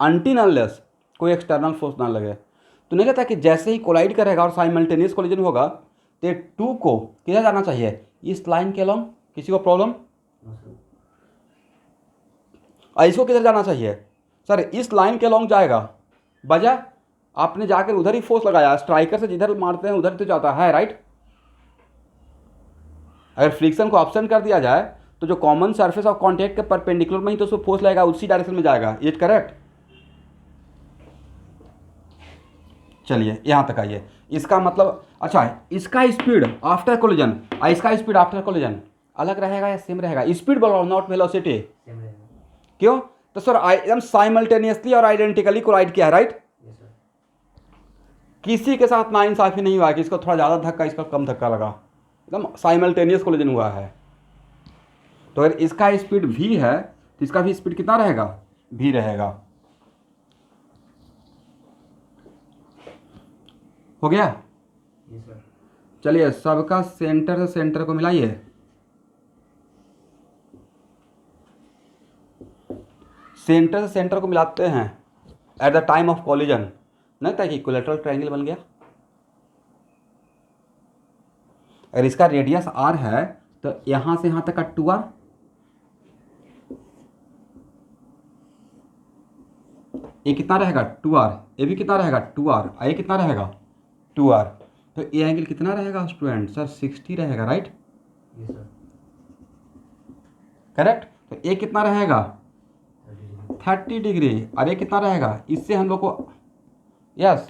अनटिल अनलेस कोई एक्सटर्नल फोर्स ना लगे। तो नहीं लगता कि जैसे ही कोलाइड करेगा और साइमल्टेनियस कोलिजन होगा तो 2 को किधर जाना चाहिए, इस लाइन के अलॉन्ग, किसी को प्रॉब्लम? इसको किधर जाना चाहिए सर, इस लाइन के अलॉन्ग जाएगा, वजह आपने जाकर उधर ही फोर्स लगाया, स्ट्राइकर से जिधर मारते हैं उधर तो जाता है, राइट। अगर फ्रिक्शन को ऑप्शन कर दिया जाए तो जो कॉमन सरफेस ऑफ कॉन्टैक्ट के परपेंडिकुलर में ही तो उसको फोर्स लगेगा, उसी डायरेक्शन में जाएगा। Is correct? चलिए यहाँ तक आइए। इसका मतलब अच्छा, इसका स्पीड आफ्टर कोलिजन और इसका स्पीड आफ्टर कोलिजन अलग रहेगा या सेम रहेगा? स्पीड बोलो, नॉट वेलोसिटी। क्यों? तो सर एकदम साइमल्टेनियसली और आइडेंटिकली कोलाइड किया है, राइट? किसी के साथ नाइंसाफी नहीं हुआ कि इसको थोड़ा ज़्यादा धक्का, इसका कम धक्का लगा, एकदम साइमल्टेनियस कोलिजन हुआ है। तो अगर इसका स्पीड v है तो इसका भी स्पीड कितना रहेगा? v रहेगा। हो गया? चलिए सबका सेंटर से सेंटर को मिलाइए। सेंटर से सेंटर को मिलाते हैं at the time of collision, नहीं था कि कोलेटरल ट्रायंगल बन गया। अगर इसका रेडियस r है तो यहां से यहां तक का 2r, ये कितना रहेगा? 2r। ये भी कितना रहेगा? 2r। ये कितना रहेगा? 2r। तो ये एंगल कितना रहेगा स्टूडेंट? सर 60 रहेगा, राइट? करेक्ट। तो ये कितना रहेगा? 30 डिग्री। और ये कितना रहेगा? इससे हम लोग को यस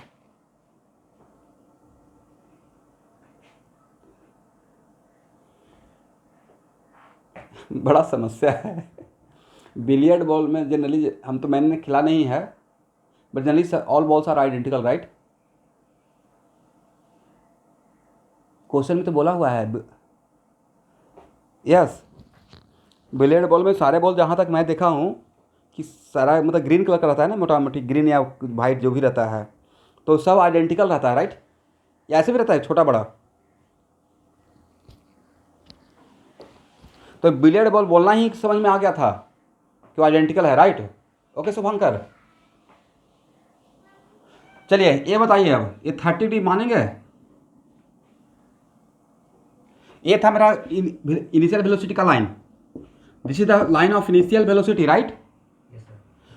बड़ा समस्या है। बिलियर्ड बॉल में जनरली हम तो मैंने खेला नहीं है, but generally all balls are identical, right? Question में तो बोला हुआ है यस। बिलियर्ड बॉल में सारे बॉल जहाँ तक मैं देखा हूँ कि सारा मतलब ग्रीन कलर का रहता है ना, मोटा मोटी ग्रीन या वाइट जो भी रहता है, तो सब आइडेंटिकल रहता है, राइट? या ऐसे भी रहता है छोटा बड़ा? तो बिलियर्ड बॉल बोलना ही समझ में आ गया था कि आइडेंटिकल है, राइट? ओके शुभंकर, चलिए ये बताइए अब ये 30 डिग्री मानेंगे? ये था मेरा इनिशियल वेलोसिटी का line, this is the line of initial velocity, right?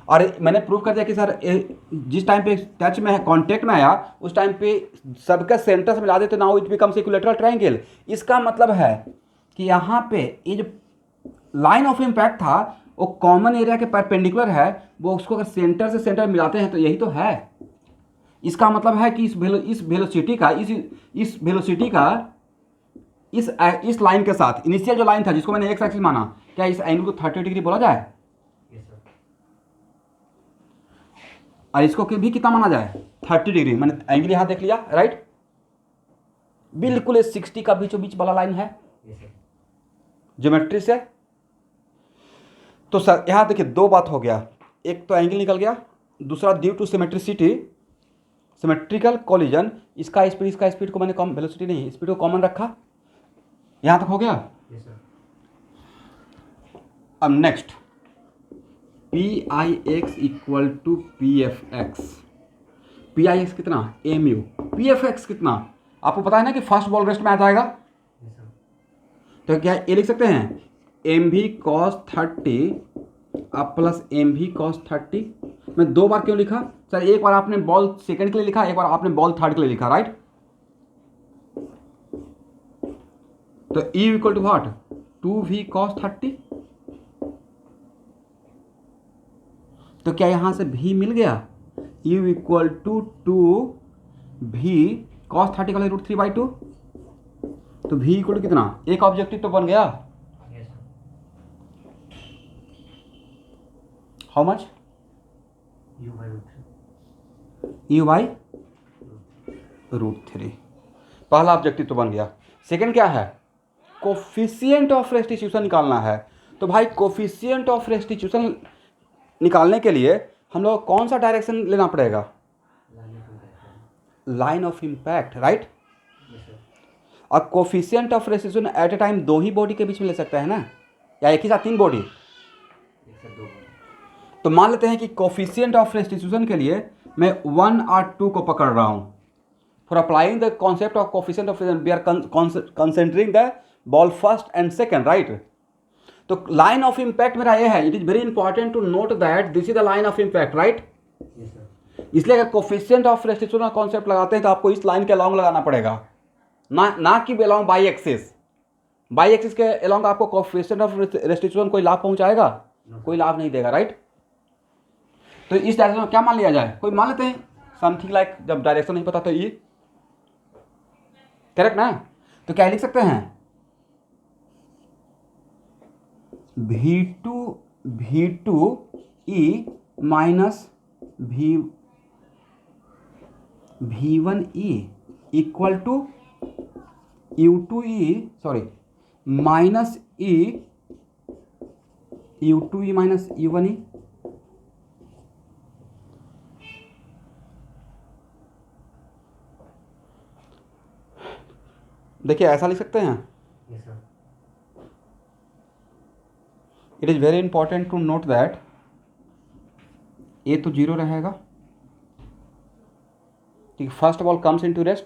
और मैंने प्रूव कर दिया कि सर जिस टाइम पे टच में है, कांटेक्ट में आया, उस टाइम पे सबका सेंटर से मिला देते, now it becomes equilateral triangle. इसका मतलब है कि यहाँ पे ये जो लाइन ऑफ इम्पैक्ट था वो कॉमन एरिया के परपेंडिकुलर है, वो उसको अगर सेंटर से सेंटर मिलाते हैं तो यही तो है। इसका मतलब है कि इस वेलोसिटी का इस लाइन के साथ इनिशियल जो लाइन था जिसको मैंने एक्स एक्सिस माना, क्या इस एंगल को 30 डिग्री बोला जाए? और इसको भी कितना माना जाए? 30 डिग्री। मैंने एंगल यहां देख लिया, राइट? बिल्कुल ये 60 का बीचों बीच वाला लाइन है ज्योमेट्री से। तो सर यहां देखिए दो बात हो गया, एक तो एंगल निकल गया, दूसरा due to symmetricity symmetrical collision इसका स्पीड को मैंने कम वेलोसिटी नहीं स्पीड को कॉमन रखा। यहां तक हो गया? अब next p i x equal to p f x. P i x कितना? M u. P f x कितना? आपको पता है ना कि फर्स्ट बॉल रेस्ट में आ जाएगा। तो क्या ये लिख सकते हैं एम भी कॉस 30 अब प्लस एम भी कॉस 30। मैं दो बार क्यों लिखा सर? एक बार आपने बॉल सेकंड के लिए लिखा, एक बार आपने बॉल थर्ड के लिए लिखा, राइट? तो E equal to what? 2v cos 30। तो क्या यहां से v मिल गया? U equal to 2v cos 30 का √3/2। तो v इक्वल टू कितना? एक ऑब्जेक्टिव तो बन गया। How much? U by √3। पहला ऑब्जेक्टिव तो बन गया। सेकंड क्या है? कोफिशिएंट ऑफ रेस्टिट्यूशन निकालना है। तो भाई कोफिशिएंट ऑफ रेस्टिट्यूशन निकालने के लिए हम लोग कौन सा डायरेक्शन लेना पड़ेगा? Line of impact, right? और coefficient of restitution at a time दो ही बॉडी के बीच में ले सकता है ना, या एक ही साथ तीन बॉडी? तो मान लेते हैं कि कोफिशिएंट ऑफ रेस्टिट्यूशन के लिए मैं 1 और 2 को पकड़ रहा हूं। For applying the concept of coefficient of we are considering the ball first and second, right? तो लाइन ऑफ इम्पैक्ट मेरा ये है। It is very important to note that this is the line of impact, right? इसलिए अगर coefficient of restitution का concept लगाते हैं तो आपको इस लाइन के अलॉन्ग लगाना पड़ेगा, ना कि along by axis. By axis के अलोंग आपको कोएफिशिएंट ऑफ रेस्टिट्यूशन कोई लाभ पहुंचाएगा? कोई लाभ नहीं देगा, राइट। तो इस डायरेक्शन में क्या मान लिया जाए? कोई मान लेते हैं समथिंग लाइक, जब डायरेक्शन नहीं पता तो ई, करेक्ट ना। तो क्या लिख सकते हैं? V2 E minus V1 E equal to U2 E, sorry, minus U2 E minus U1 E। देखिए ऐसा लिख सकते हैं। It is very important to note that A तो जीरो रहेगा, ठीक। First of all comes into rest,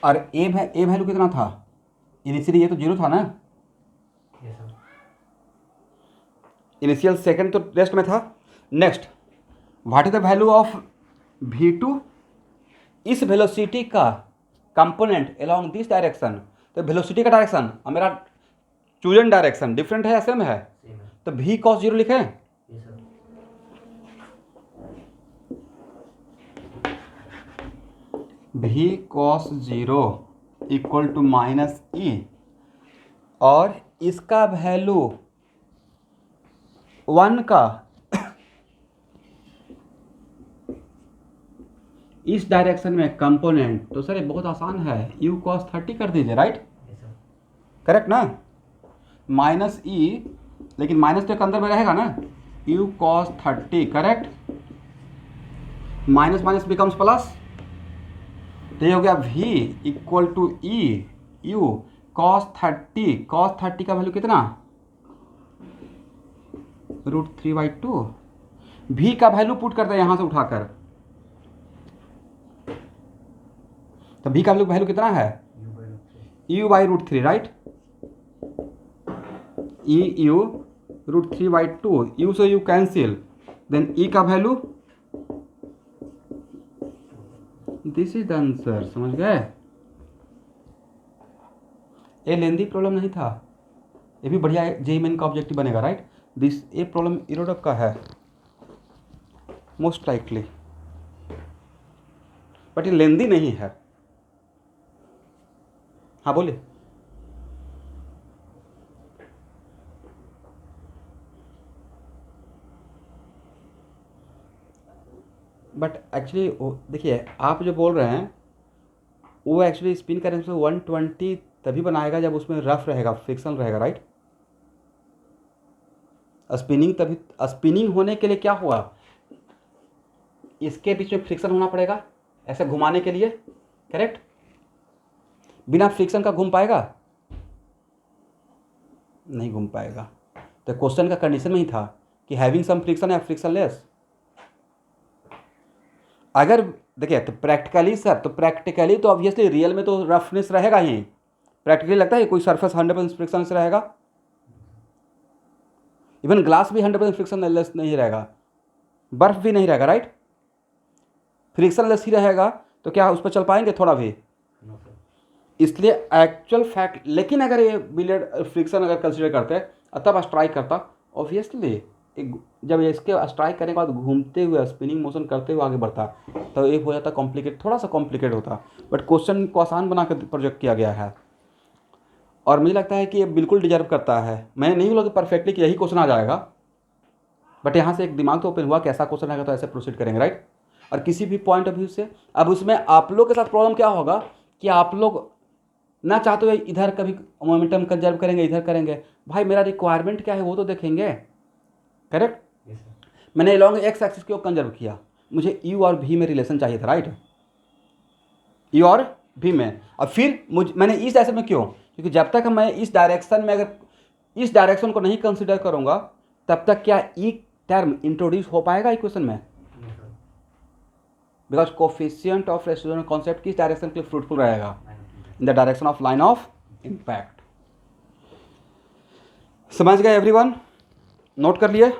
और A value कितना था इनिशियली? ये तो जीरो था ना, इनिशियल सेकंड तो रेस्ट में था। Next, what is the value of V2? इस वेलोसिटी का कंपोनेंट अलोंग दिस डायरेक्शन। तो वेलोसिटी का डायरेक्शन और मेरा चूजन डायरेक्शन डिफरेंट है या सेम है? तो V cos जीरो लिखें। V cos zero equal to minus E, और इसका वैल्यू 1 का इस डायरेक्शन में कंपोनेंट। तो सर ये बहुत आसान है, U cos 30 कर दीजिए, राइट, करेक्ट ना। माइनस E, लेकिन माइनस तो एक अंदर में रहेगा ना, U cos 30, correct. Minus minus becomes plus, तो ये हो गया V equal to E U cos 30। cos 30 का वैल्यू कितना? √3/2। V का वैल्यू पुट करते हैं यहां से उठाकर, तो V का वैल्यू कितना है? U/√3, right. EU √3/2, U से U कैंसिल, देन E का value, this is the answer. समझ गए? ये लेंदी प्रॉब्लम नहीं था, ये भी बढ़िया जेईई मेन का ऑब्जेक्टिव बनेगा, राइट। दिस ये प्रॉब्लम इरोडक का है मोस्ट लाइकली, बट ये लेंदी नहीं है। हाँ बोलिए। बट एक्चुअली देखिए आप जो बोल रहे हैं वो एक्चुअली स्पिन करने से 120 तभी बनाएगा जब उसमें रफ रहेगा, फ्रिक्शन रहेगा, राइट। स्पिनिंग तभी, स्पिनिंग होने के लिए क्या हुआ, इसके बीच में फ्रिक्शन होना पड़ेगा ऐसे घुमाने के लिए, करेक्ट। बिना फ्रिक्शन का घूम पाएगा? नहीं घूम पाएगा। तो क्वेश्चन का कंडीशन में ही था कि हैविंग सम फ्रिक्शन या फ्रिक्शनलेस। अगर देखिए तो प्रैक्टिकली सर, तो प्रैक्टिकली तो ऑब्वियसली रियल में तो रफनेस रहेगा ही। प्रैक्टिकली लगता है कोई सरफेस 100% फ्रिक्शनलेस रहेगा? इवन ग्लास भी 100% फ्रिक्शनलेस नहीं रहेगा, बर्फ भी नहीं रहेगा, राइट। फ्रिक्शनलेस ही रहेगा तो क्या उस पर चल पाएंगे थोड़ा भी? इसलिए एक्चुअल फैक्ट, लेकिन अगर ये बिलियर्ड फ्रिक्शन अगर कंसिडर करते हैं तब स्ट्राइक करता, ऑब्वियसली जब इसके स्ट्राइक करने के बाद घूमते हुए स्पिनिंग मोशन करते हुए आगे बढ़ता तो एक हो जाता कॉम्प्लिकेट, थोड़ा सा कॉम्प्लिकेट होता। बट क्वेश्चन को आसान बना कर प्रोजेक्ट किया गया है और मुझे लगता है कि ये बिल्कुल डिजर्व करता है। मैं नहीं बोला कि परफेक्टली कि यही क्वेश्चन आ जाएगा, बट यहाँ से एक दिमाग तो ओपन हुआ कि ऐसा क्वेश्चन आएगा तो ऐसे प्रोसीड करेंगे, राइट। और किसी भी पॉइंट ऑफ व्यू से अब उसमें आप लोग के साथ प्रॉब्लम क्या होगा कि आप लोग ना चाहते हुए इधर कभी मोमेंटम कंजर्व करेंगे, इधर करेंगे। भाई मेरा रिक्वायरमेंट क्या है वो तो देखेंगे, करेक्ट। मैंने लॉन्ग एक्स एक्सिस को कंजर्व किया, मुझे यू और भी में रिलेशन चाहिए था, राइट, यू और भी में। और फिर मैंने इस डायरेक्शन में क्यों? क्योंकि जब तक मैं इस डायरेक्शन में अगर इस डायरेक्शन को नहीं कंसिडर करूंगा तब तक क्या ई टर्म इंट्रोड्यूस हो पाएगा इक्वेशन में? Because coefficient of residual concept किस डायरेक्शन के लिए फ्रूटफुल रहेगा? In the direction of line of impact. समझ गए एवरीवन? नोट कर लिए?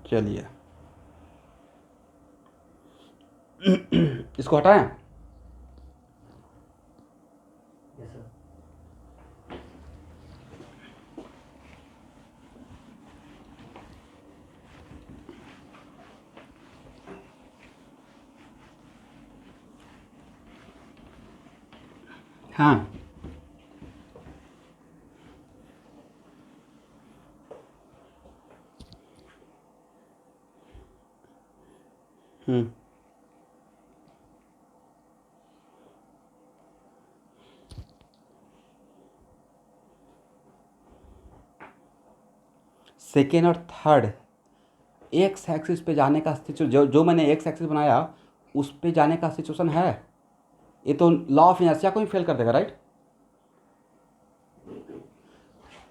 चलिए इसको हटाएं। Yes sir. हाँ। सेकेंड और थर्ड एक्स एक्सिस पे जाने का सिचुएशन, जो मैंने एक्स एक्सिस बनाया उस पे जाने का सिचुएशन है। ये तो लॉ ऑफ इनर्शिया को ही फेल कर देगा, राइट।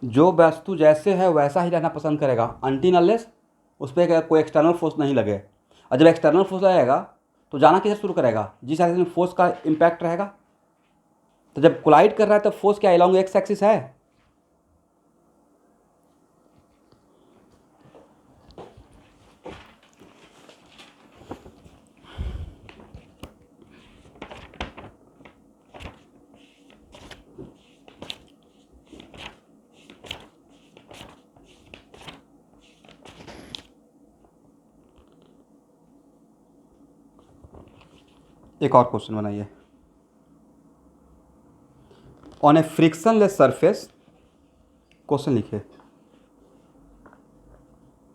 जो वस्तु जैसे है वैसा ही रहना पसंद करेगा अनटिल अनलेस उस पर कोई एक्सटर्नल फोर्स नहीं लगे। और जब एक्सटर्नल फोर्स लगेगा तो जाना कैसे शुरू करेगा, जिस एक्सिस में फोर्स का इम्पैक्ट रहेगा। तो जब कोलाइड कर रहा है तो फोर्स क्या अलोंग एक्स एक्सिस है। एक और क्वेश्चन बनाइए। On a frictionless surface, question लिखिए।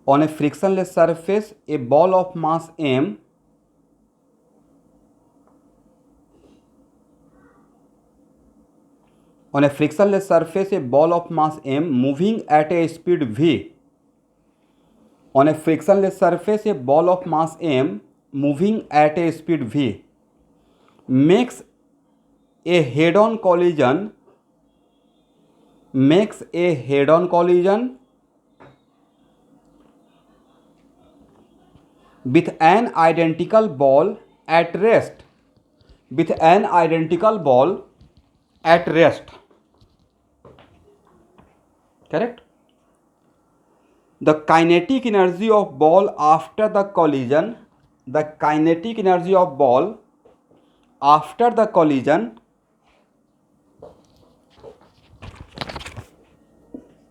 On a frictionless surface a ball of mass m on a frictionless surface a ball of mass m moving at a speed v, on a frictionless surface a ball of mass m moving at a speed v makes a head-on collision with an identical ball at rest, with an identical ball at rest, correct. The kinetic energy of ball after the collision, the kinetic energy of ball after the collision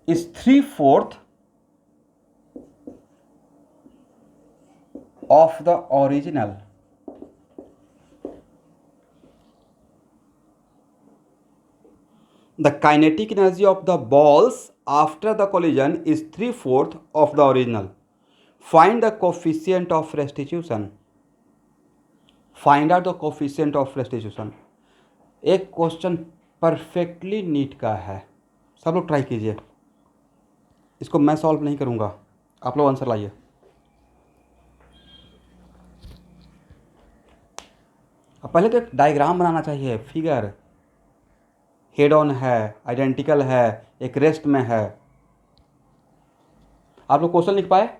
is 3/4 of the original. The kinetic energy of the balls after the collision is 3/4 of the original. Find the coefficient of restitution. Find out the coefficient of restitution. एक question perfectly NEET का है, सब लोग try कीजिए। इसको मैं solve नहीं करूँगा, आप लोग आंसर लाइए। अब पहले तो एक डायग्राम बनाना चाहिए, फिगर। हेड ऑन है, आइडेंटिकल है, एक रेस्ट में है। आप लोग क्वेश्चन लिख पाए?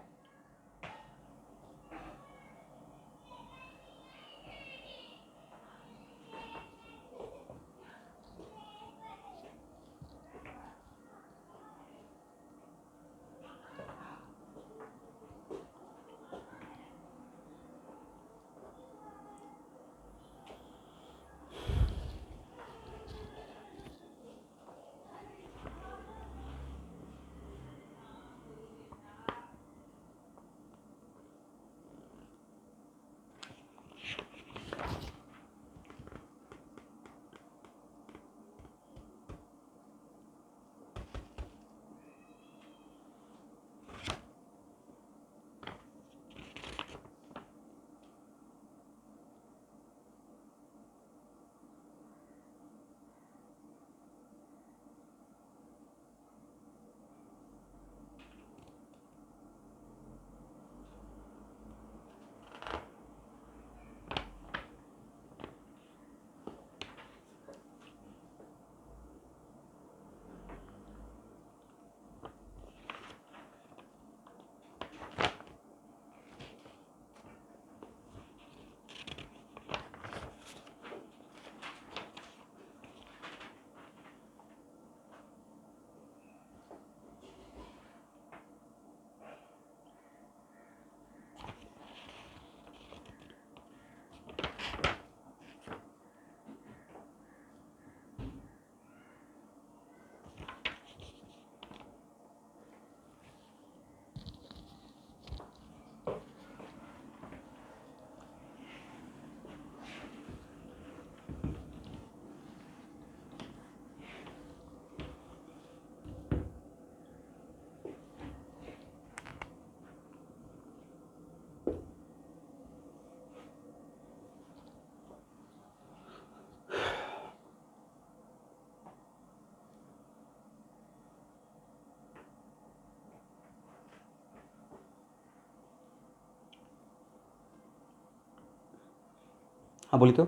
हाँ बोलिए तो।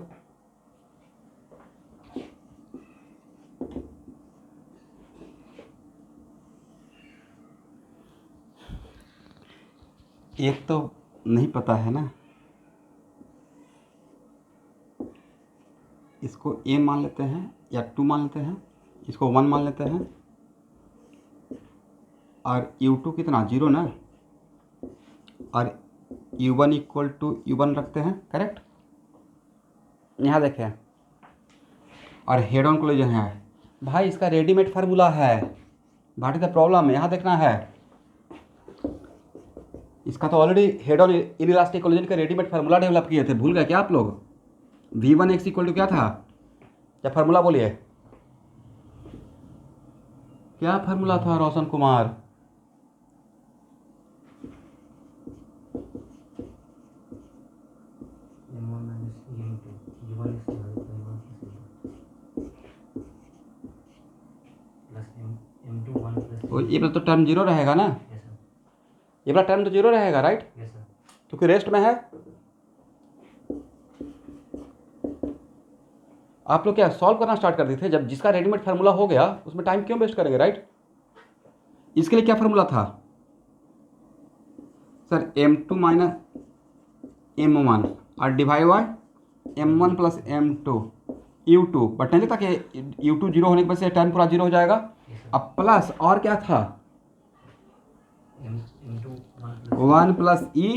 एक तो नहीं पता है ना, इसको a मान लेते हैं या 2 मान लेते हैं, इसको 1 मान लेते हैं, और u2 कितना 0 ना, और u1 इक्वल टू u1 रखते हैं, करेक्ट। यहाँ देखें, और हेड ऑन कोलिजन है भाई, इसका रेडीमेड फार्मूला है, व्हाट इज द प्रॉब्लम यहाँ देखना है। इसका तो already head on inelastic collision का रेडीमेड फार्मूला डेवलप किए थे, भूल गए क्या आप लोग। v1x इक्वल टू क्या था, क्या फार्मूला बोलिए, क्या फार्मूला था रोशन कुमार। ये तो टर्म 0 रहेगा ना, ये वाला टर्म तो 0 रहेगा, राइट, क्योंकि रेस्ट में है। आप लोग क्या सॉल्व करना स्टार्ट कर दिए थे, जब जिसका रेडीमेड फार्मूला हो गया उसमें टाइम क्यों वेस्ट करेंगे, राइट। इसके लिए क्या फार्मूला था सर, m2 माइनस m1 और divide by m1 plus m2 u2, but नहीं लगता कि u2 0 होने की वजह से टर्म पूरा 0 हो जाएगा। अब प्लस और क्या था, 1 प्लस e,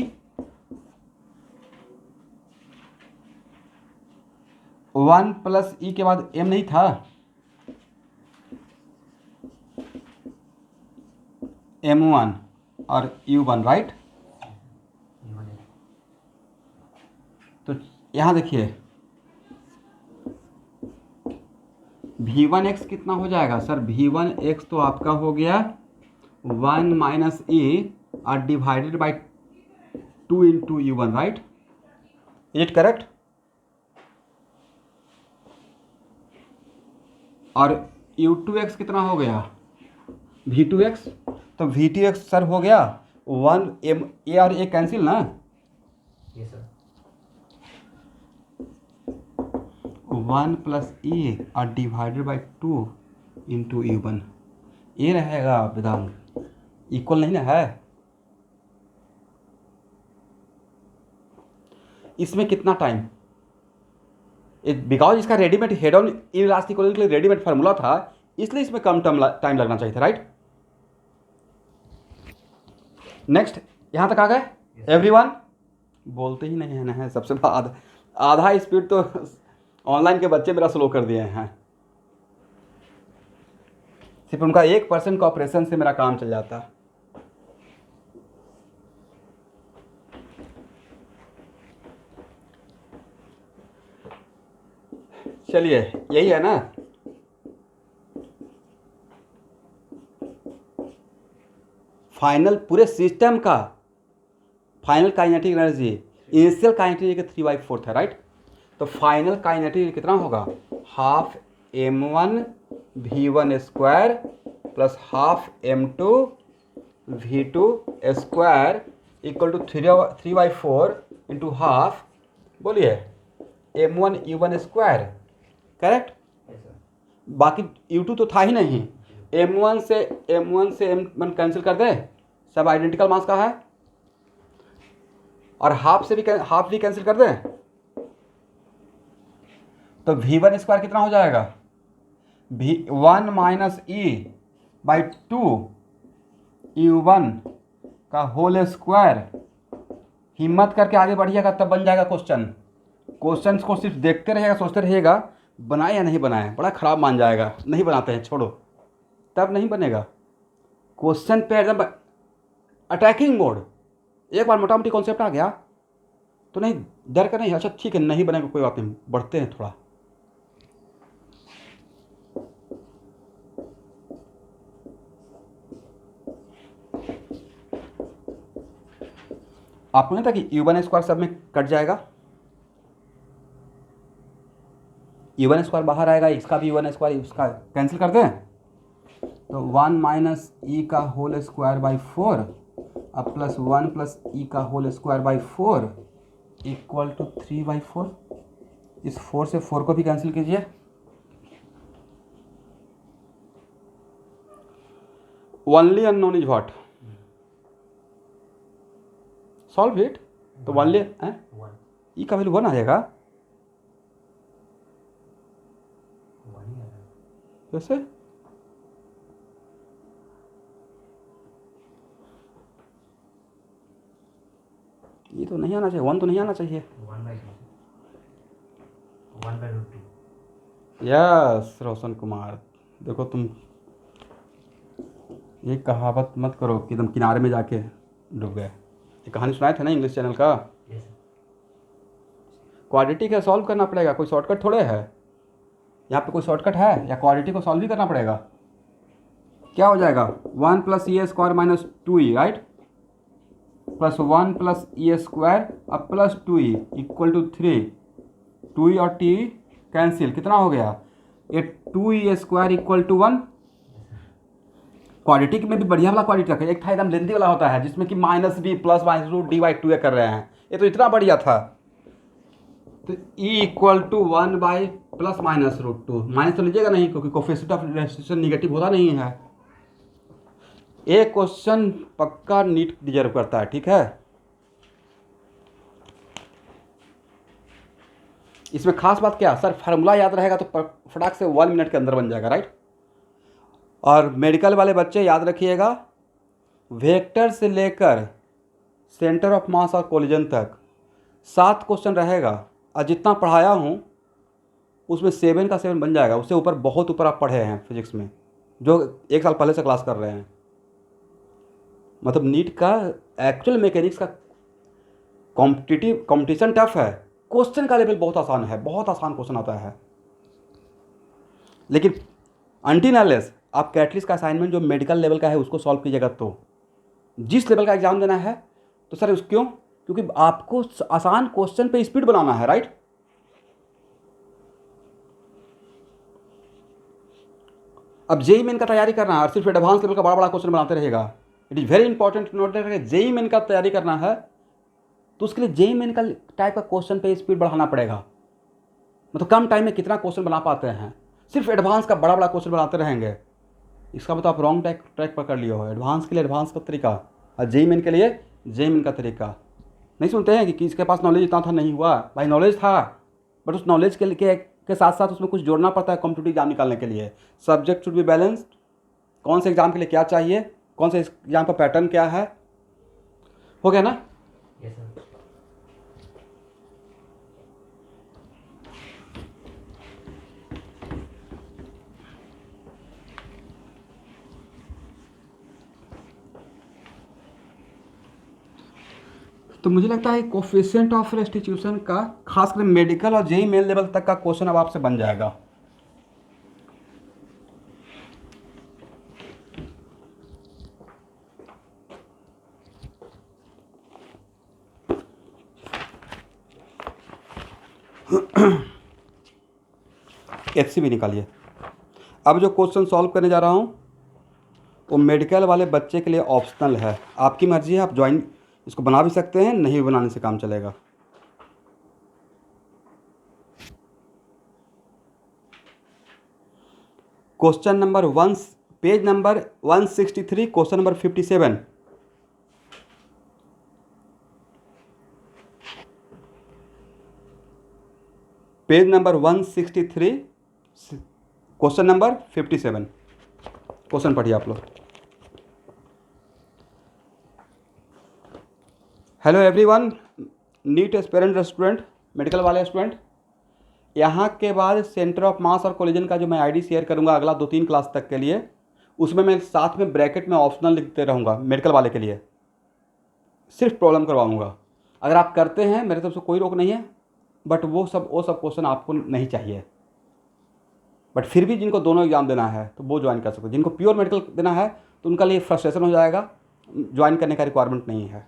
1 प्लस e के बाद m नहीं था, m1 और u1, राइट। तो यहाँ देखिए v1x कितना हो जाएगा सर, v1x तो आपका हो गया 1 माइनस e और divided by 2 into u1, right, is it correct. और u2x कितना हो गया v2x, तो v2x सर हो गया 1 m a और a कैंसिल ना, यस सर, 1 प्लस ए और डिवाइडेड बाई 2 इंटू u1, ये रहेगा वेदांत, इक्वल नहीं ना है। इसमें कितना टाइम, बिकॉज इसका रेडीमेड हेड ऑन इलास्टिक के लिए रेडीमेड फार्मूला था, इसलिए इसमें कम टाइम लगना चाहिए था, राइट। नेक्स्ट, यहां तक आ गए एवरीवन, बोलते ही नहीं है ना, सबसे आधा स्पीड तो ऑनलाइन के बच्चे मेरा स्लो कर दिए हैं, सिर्फ उनका 1% कॉपरेशन से मेरा काम चल जाता। चलिए यही है ना, फाइनल पूरे सिस्टम का final kinetic energy initial kinetic energy का 3/4 है, राइट। तो फाइनल काइनेटिक कितना होगा, half m1 v1 square plus half m2 v2 square equal to 3/4 into half, बोलिए m1 u1 स्क्वायर, करेक्ट। बाकी u2 तो था ही नहीं, m1 से m1 कैंसिल कर दे, सब आइडेंटिकल मास का है, और हाफ भी कैंसिल कर दे, तो v1 स्क्वायर कितना हो जाएगा, v1 minus e by 2 u1 का होल स्क्वायर। हिम्मत करके आगे बढ़िएगा तब बन जाएगा क्वेश्चन, क्वेश्चन को सिर्फ देखते रहिएगा, सोचते रहिएगा बनाए या नहीं बनाए, बड़ा खराब मान जाएगा, नहीं बनाते हैं छोड़ो, तब नहीं बनेगा क्वेश्चन पे एकदम अटैकिंग मोड। एक बार मोटा मोटी कॉन्सेप्ट आ गया तो नहीं, डर कर नहीं, अच्छा ठीक है नहीं बनेगा कोई बात नहीं, बढ़ते हैं थोड़ा। आपको नहीं था कि u1 स्क्वायर सब में कट जाएगा, u1 स्क्वायर बाहर आएगा, इसका भी u1 स्क्वायर, उसका कैंसिल कर दें, तो 1 माइनस ई का होल स्क्वायर बाई 4 अब प्लस 1 प्लस ई का whole square by 4 equal to 3/4, इस 4 से 4 को भी कैंसिल कीजिए। Only unknown is what? Solve it. तो ओनली वन ई का वैल्यू 1 आ जाएगा। वन ही आ रहा है। कैसे? ये तो नहीं आना चाहिए, 1 तो नहीं आना चाहिए। 1/2 1/√2। यस रोशन कुमार, देखो तुम ये कहावत मत करो कि एकदम किनारे में जाके डूब गए। ये कहानी सुनाए थे ना इंग्लिश चैनल का। Yes sir. क्वाड्रेटिक है, सॉल्व करना पड़ेगा, कोई शॉर्टकट थोड़े है। यहाँ पे कोई शॉर्टकट है या क्वाड्रेटिक को सॉल्व ही करना पड़ेगा। क्या हो जाएगा? 1 + e² minus 2e, right, plus 1 + e² अब plus 2e equal to 3। 2e और t कैंसिल, कितना हो गया? ये 2e² इक्वल टू 1। क्वाड्रेटिक में भी बढ़िया वाला क्वाड्रेटिक रखा है। एक था एकदम लेंदी वाला होता है जिसमें कि -b + -√d/2 कर रहे हैं। ये तो इतना बढ़िया था। तो e equal to 1 by plus -√2, minus तो लीजिएगा नहीं क्योंकि कोफिशिएंट ऑफ रेसिस्टेंस निगेटिव होता नहीं है। एक क्वेश्चन पक्का नीट डिजर्व करता है, ठीक है। इसमें खास बात क्या सर, फार्मूला याद रहेगा तो फटाक से 1 मिनट के अंदर बन जाएगा, राइट। और मेडिकल वाले बच्चे याद रखिएगा, वेक्टर से लेकर सेंटर ऑफ मास और कोलिजन तक 7 क्वेश्चन रहेगा और जितना पढ़ाया हूँ उसमें 7 का 7 बन जाएगा। उससे ऊपर बहुत ऊपर आप पढ़े हैं फिजिक्स में, जो 1 साल पहले से क्लास कर रहे हैं। मतलब नीट का एक्चुअल मैकेनिक्स का कंपटीशन टफ है। क्वेश्चन का लेवल बहुत आसान है, बहुत आसान क्वेश्चन आता है। लेकिन अनटिल अनलेस आप कैटलिस्ट का असाइनमेंट जो मेडिकल लेवल का है उसको सॉल्व कीजिएगा, तो जिस लेवल का एग्जाम देना है तो सर क्यों? क्योंकि आपको आसान क्वेश्चन पे स्पीड बनाना है, राइट। अब जेई मेन का तैयारी करना है और सिर्फ एडवांस लेवल का बड़ा बड़ा क्वेश्चन बनाते रहेगा। It is very important to note that JEE Main का तैयारी करना है तो उसके लिए जेई मेन का टाइप का क्वेश्चन पे स्पीड बढ़ाना पड़ेगा। मतलब कम टाइम में कितना क्वेश्चन बना पाते हैं। सिर्फ एडवांस का बड़ा बड़ा क्वेश्चन बनाते रहेंगे, इसका मतलब आप रॉन्ग ट्रैक पकड़ लिए हो। एडवांस के लिए एडवांस का तरीका और जेई मेन के लिए जेई मेन का तरीका। नहीं सुनते हैं कि किसके पास नॉलेज इतना था, नहीं हुआ भाई, नॉलेज था बट उस नॉलेज के साथ साथ उसमें कुछ जोड़ना पड़ता है कॉम्पिटिटिव एग्जाम निकालने के लिए। सब्जेक्ट शुड बी बैलेंस्ड, कौन से एग्जाम के लिए क्या चाहिए, कौन से एग्जाम का पैटर्न क्या है। हो गया ना? Yes sir. तो मुझे लगता है कोफिशिएंट ऑफ रेस्टिट्यूशन का खासकर मेडिकल और जेई मेन लेवल तक का क्वेश्चन अब आपसे बन जाएगा। एफसी भी निकालिए। अब जो क्वेश्चन सॉल्व करने जा रहा हूँ वो मेडिकल वाले बच्चे के लिए ऑप्शनल है, आपकी मर्जी है। आप ज्वाइन इसको बना भी सकते हैं, नहीं भी बनाने से काम चलेगा। Question number 1, page number 163, question number 57। Page number 163, question number 57। Question पढ़िए आप लोग। Hello everyone, NEET aspirant student, medical वाले स्टूडेंट, यहाँ के बाद सेंटर ऑफ मास और कोलिजन का जो मैं आईडी शेयर करूँगा अगला 2-3 क्लास तक के लिए, उसमें मैं साथ में ब्रैकेट में ऑप्शनल लिखते रहूँगा मेडिकल वाले के लिए, सिर्फ प्रॉब्लम करवाऊँगा। अगर आप करते हैं मेरे तरफ से कोई रोक नहीं है, बट वो सब क्वेश्चन आपको नहीं चाहिए। बट फिर भी जिनको दोनों एग्जाम देना है तो वो ज्वाइन कर सकते हो। जिनको प्योर मेडिकल देना है तो उनका लिए फ्रस्ट्रेशन हो जाएगा, ज्वाइन करने का रिक्वायरमेंट नहीं है।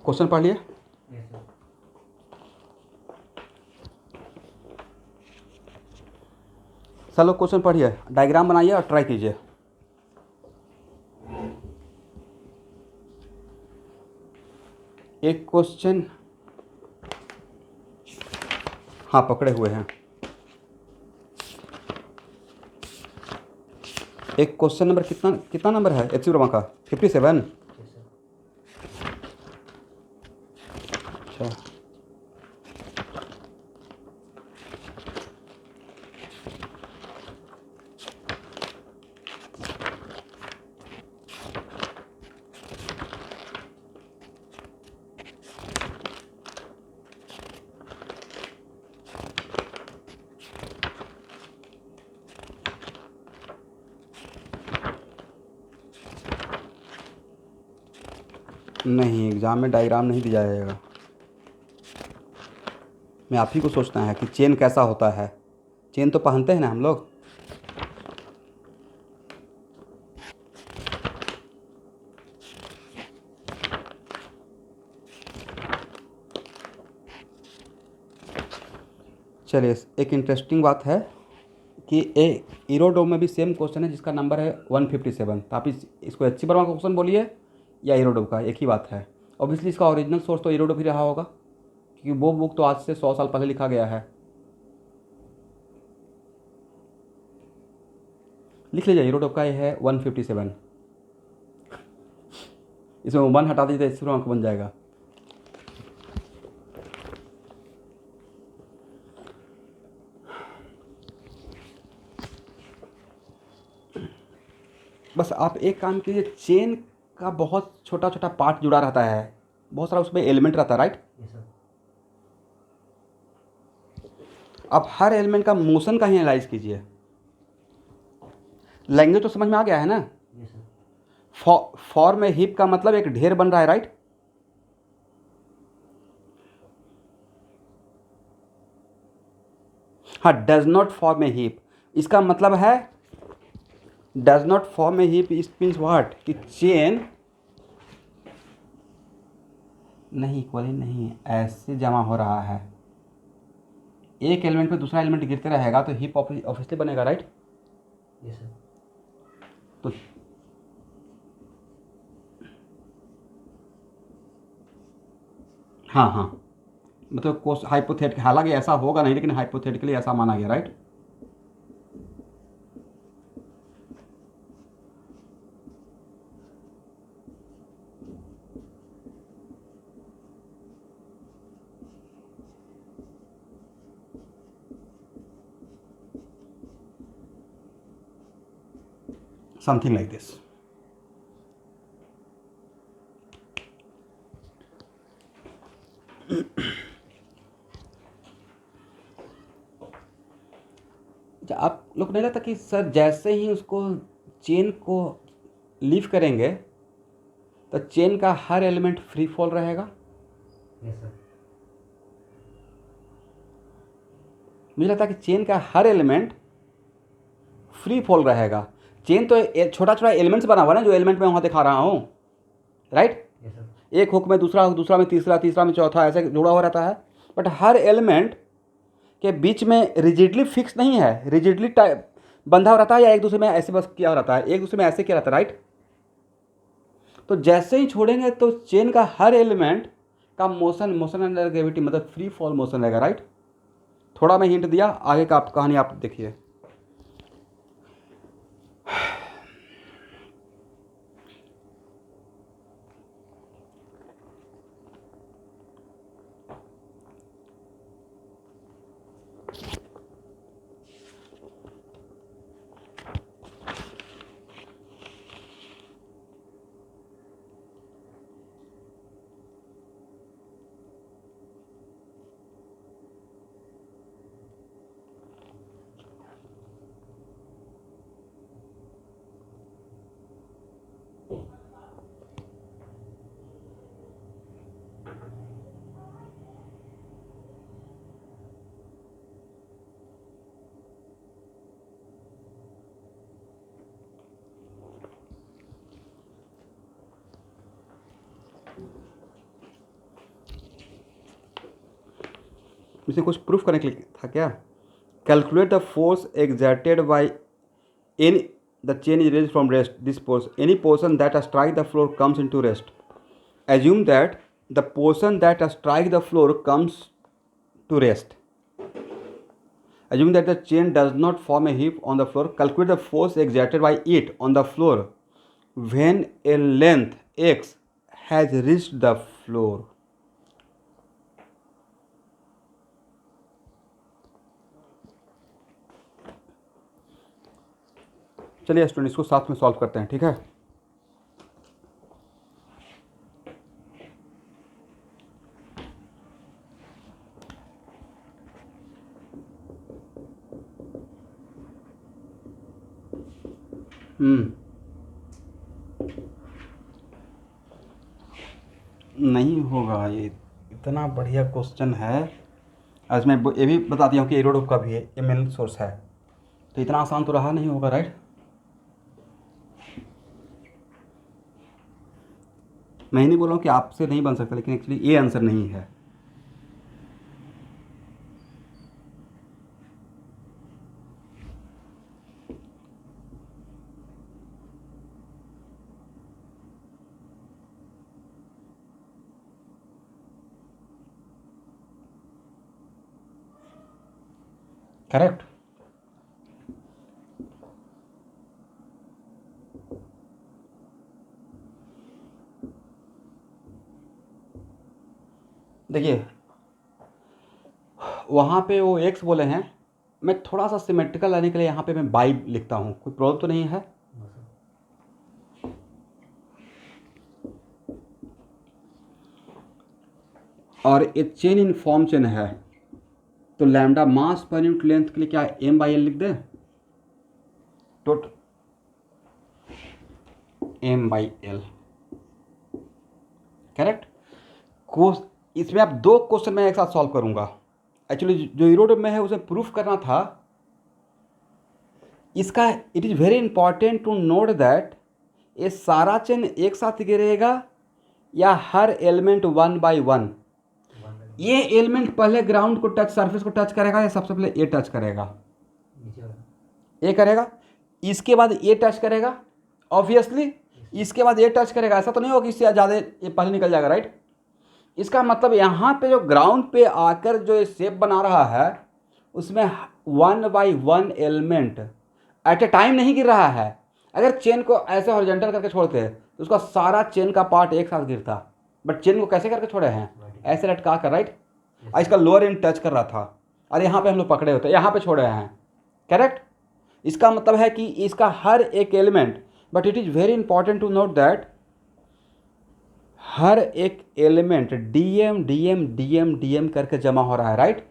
क्वेश्चन पढ़ लिए? Yes sir. चलो क्वेश्चन पढ़िए, डायग्राम बनाइए और ट्राई कीजिए। एक क्वेश्चन, हाँ पकड़े हुए हैं। एक क्वेश्चन नंबर कितना कितना नंबर है एच वर्मा का? 57। yes sir. अच्छा, नहीं एग्ज़ाम में डायग्राम नहीं दिया जाएगा। मैं आप ही को सोचना है कि चेन कैसा होता है। चेन तो पहनते हैं ना हम लोग। चलिए, एक इंटरेस्टिंग बात है कि ईरोडोम में भी सेम क्वेश्चन है जिसका नंबर है 157। तो आप इसको एच वर्मा का क्वेश्चन बोलिए या ईरोडोम का, एक ही बात है। ऑब्वियसली इसका ओरिजिनल सोर्स तो ईरोडोम ही रहा होगा, क्योंकि वो बुक तो आज से 100 साल पहले लिखा गया है। लिख लीजिए, ईरोडोम का ये है 157। इसमें 1 हटा दीजिए तो एच वर्मा का बन जाएगा। बस आप एक काम कीजिए, चेन का बहुत छोटा छोटा पार्ट जुड़ा रहता है, बहुत सारा उसमें एलिमेंट रहता है, राइट? yes sir. आप हर एलिमेंट का मोशन का ही एनालाइज कीजिए। लैंग्वेज तो समझ में आ गया है ना? yes sir. फॉर्म में हिप का मतलब एक ढेर बन रहा है, राइट? हाँ, does not form A hip, इसका मतलब है does not form A hip it means what, कि चेन नहीं इक्वली नहीं ऐसे जमा हो रहा है। एक एलिमेंट पे दूसरा एलिमेंट गिरते रहेगा तो हिप ऑब्वियसली बनेगा, राइट? yes sir. तो हाँ हाँ, मतलब हाइपोथेटिक, हालांकि ऐसा होगा नहीं लेकिन हाइपोथेटिकली ऐसा माना गया, राइट? Something like this. आप लोग को नहीं लगता कि सर जैसे ही उसको चेन को लीव करेंगे तो चेन का हर एलिमेंट फ्री फॉल रहेगा? yes sir. मुझे लगता है कि चेन का हर एलिमेंट फ्री फॉल रहेगा। चेन तो छोटा छोटा एलिमेंट्स बना हुआ ना, जो एलिमेंट मैं वहाँ दिखा रहा हूँ, राइट? yes sir. एक हुक में दूसरा हुक, दूसरा में तीसरा, तीसरा में चौथा, ऐसे जुड़ा हुआ रहता है। बट हर एलिमेंट के बीच में रिजिडली फिक्स नहीं है, रिजिडली बंधा हुआ रहता है, या एक दूसरे में ऐसे बस किया रहता है, एक दूसरे में ऐसे किया रहता है, राइट? तो जैसे ही छोड़ेंगे तो चेन का हर एलिमेंट का मोशन अंडर ग्रेविटी मतलब फ्री फॉल मोशन रहेगा, राइट? थोड़ा मैं हिंट दिया, आगे का आप कहानी आप देखिए। इसे कुछ प्रूफ करने के लिए था क्या? Calculate the force exerted by any the chain is raised from rest. This portion, any portion that strike the floor comes into rest. Assume that the portion that strike the floor comes to rest. Assume that the chain does not form a heap on the floor. Calculate the force exerted by it on the floor when a length x has reached the floor. चलिए student इसको साथ में solve करते हैं, ठीक है। नहीं होगा, ये इतना बढ़िया क्वेश्चन है। आज मैं ये भी बता दिया हूँ कि एरोड का भी है, ये मेन सोर्स है, तो इतना आसान तो रहा नहीं होगा, राइट। मैं नहीं बोल रहा हूँ कि आपसे नहीं बन सकता, लेकिन एक्चुअली ये आंसर नहीं है। करेक्ट। देखिए वहाँ पे वो एक्स बोले हैं, मैं थोड़ा सा सिमेट्रिकल लाने के लिए यहाँ पे मैं बाई लिखता हूँ, कोई प्रॉब्लम तो नहीं है। और ये चेन इन फॉर्म चेन है, तो लैम्डा मास पर यूनिट लेंथ के लिए क्या एम बाई एल लिख दें, टोट एम बाई एल। करेक्ट। इसमें आप दो क्वेश्चन मैं एक साथ सॉल्व करूंगा। एक्चुअली जो इरोड में है उसे प्रूफ करना था इसका। It is very important to note that ये सारा चेन एक साथ गिरेगा या हर एलिमेंट वन बाय वन। ये एलिमेंट पहले ग्राउंड को टच, सरफेस को टच करेगा या सबसे पहले ये टच करेगा, ये करेगा, इसके बाद ये टच करेगा, ऑब्वियसली इसके बाद ये टच करेगा। ऐसा तो नहीं होगा कि इससे ज़्यादा ये पहले निकल जाएगा, राइट। इसका मतलब यहाँ पे जो ग्राउंड पे आकर जो ये शेप बना रहा है उसमें one by one element at a time नहीं गिर रहा है। अगर चेन को ऐसे हॉरिजॉन्टल करके छोड़ते तो उसका सारा चेन का पार्ट एक साथ गिरता, बट चेन को कैसे करके छोड़े हैं, ऐसे लटका कर, राइट। इसका लोअर एंड टच कर रहा था और यहाँ पे हम लोग पकड़े होते, यहाँ पे छोड़े हैं। करेक्ट। इसका मतलब है कि इसका हर एक element, but it is very important to note that हर एक element dm dm dm dm करके जमा हो रहा है, राइट।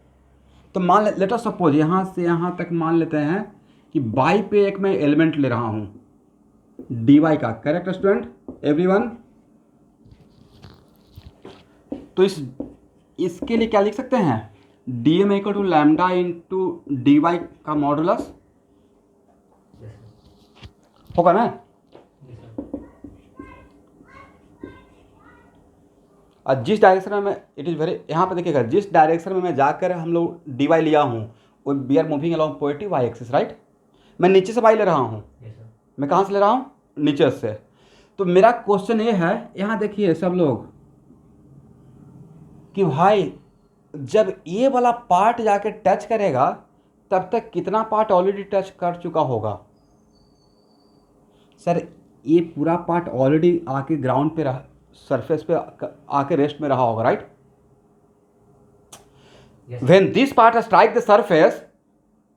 तो मान लेट अस सपोज यहाँ से यहाँ तक मान लेते हैं कि बाई पे एक मैं एलिमेंट ले रहा हूँ डी वाई का। Correct student everyone. तो इसके लिए क्या लिख सकते हैं, D M equal to lambda into D Y का मॉडुलस होगा ना। और जिस डायरेक्शन में मैं, इट इज़ वेरी, यहाँ पे देखिएगा, जिस डायरेक्शन में मैं जाकर हम लोग डी वाई लिया हूँ वो we are moving along positive Y axis, right. मैं नीचे से वाई ले रहा हूँ, मैं कहाँ से ले रहा हूँ, नीचे से। तो मेरा क्वेश्चन ये है, यहाँ देखिए सब लोग, कि भाई जब ये वाला पार्ट जाके टच करेगा तब तक कितना पार्ट ऑलरेडी टच कर चुका होगा। सर ये पूरा पार्ट ऑलरेडी आके ग्राउंड पे रहा, सरफेस पे आके रेस्ट में रहा होगा, right. When this part strike the surface,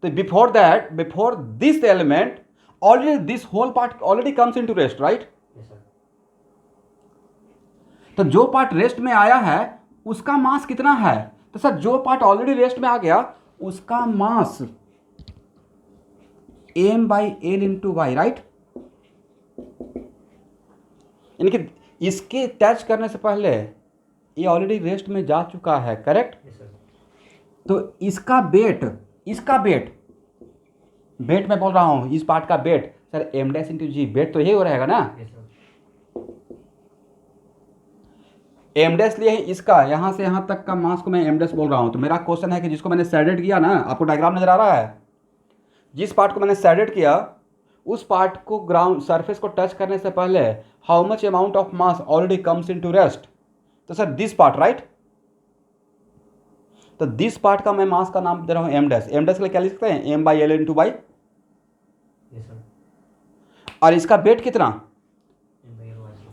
तो before this element already this whole part already comes into rest, right. तो जो पार्ट रेस्ट में आया है उसका मास कितना है, तो सर जो पार्ट ऑलरेडी रेस्ट में आ गया उसका mass m by L into y, right. यानी कि इसके टच करने से पहले ये ऑलरेडी रेस्ट में जा चुका है, करेक्ट। तो इसका वेट मैं बोल रहा हूं, इस पार्ट का weight sir m dash into g, weight तो यही हो रहेगा ना। एम डैश लिए इसका यहाँ से यहाँ तक का मास को मैं एम डैश बोल रहा हूँ। तो मेरा क्वेश्चन है कि जिसको मैंने सैडेड किया ना, आपको डायग्राम नजर आ रहा है, जिस पार्ट को मैंने सैडेड किया उस पार्ट को ग्राउंड सरफेस को टच करने से पहले how much amount of mass already comes into rest. तो सर दिस पार्ट, राइट। तो दिस पार्ट का मैं मास का नाम दे रहा हूँ एम डैश। एम डैश के लिए क्या लिख सकते हैं, M by L into by, yes sir, और इसका वेट कितना, M by L y c,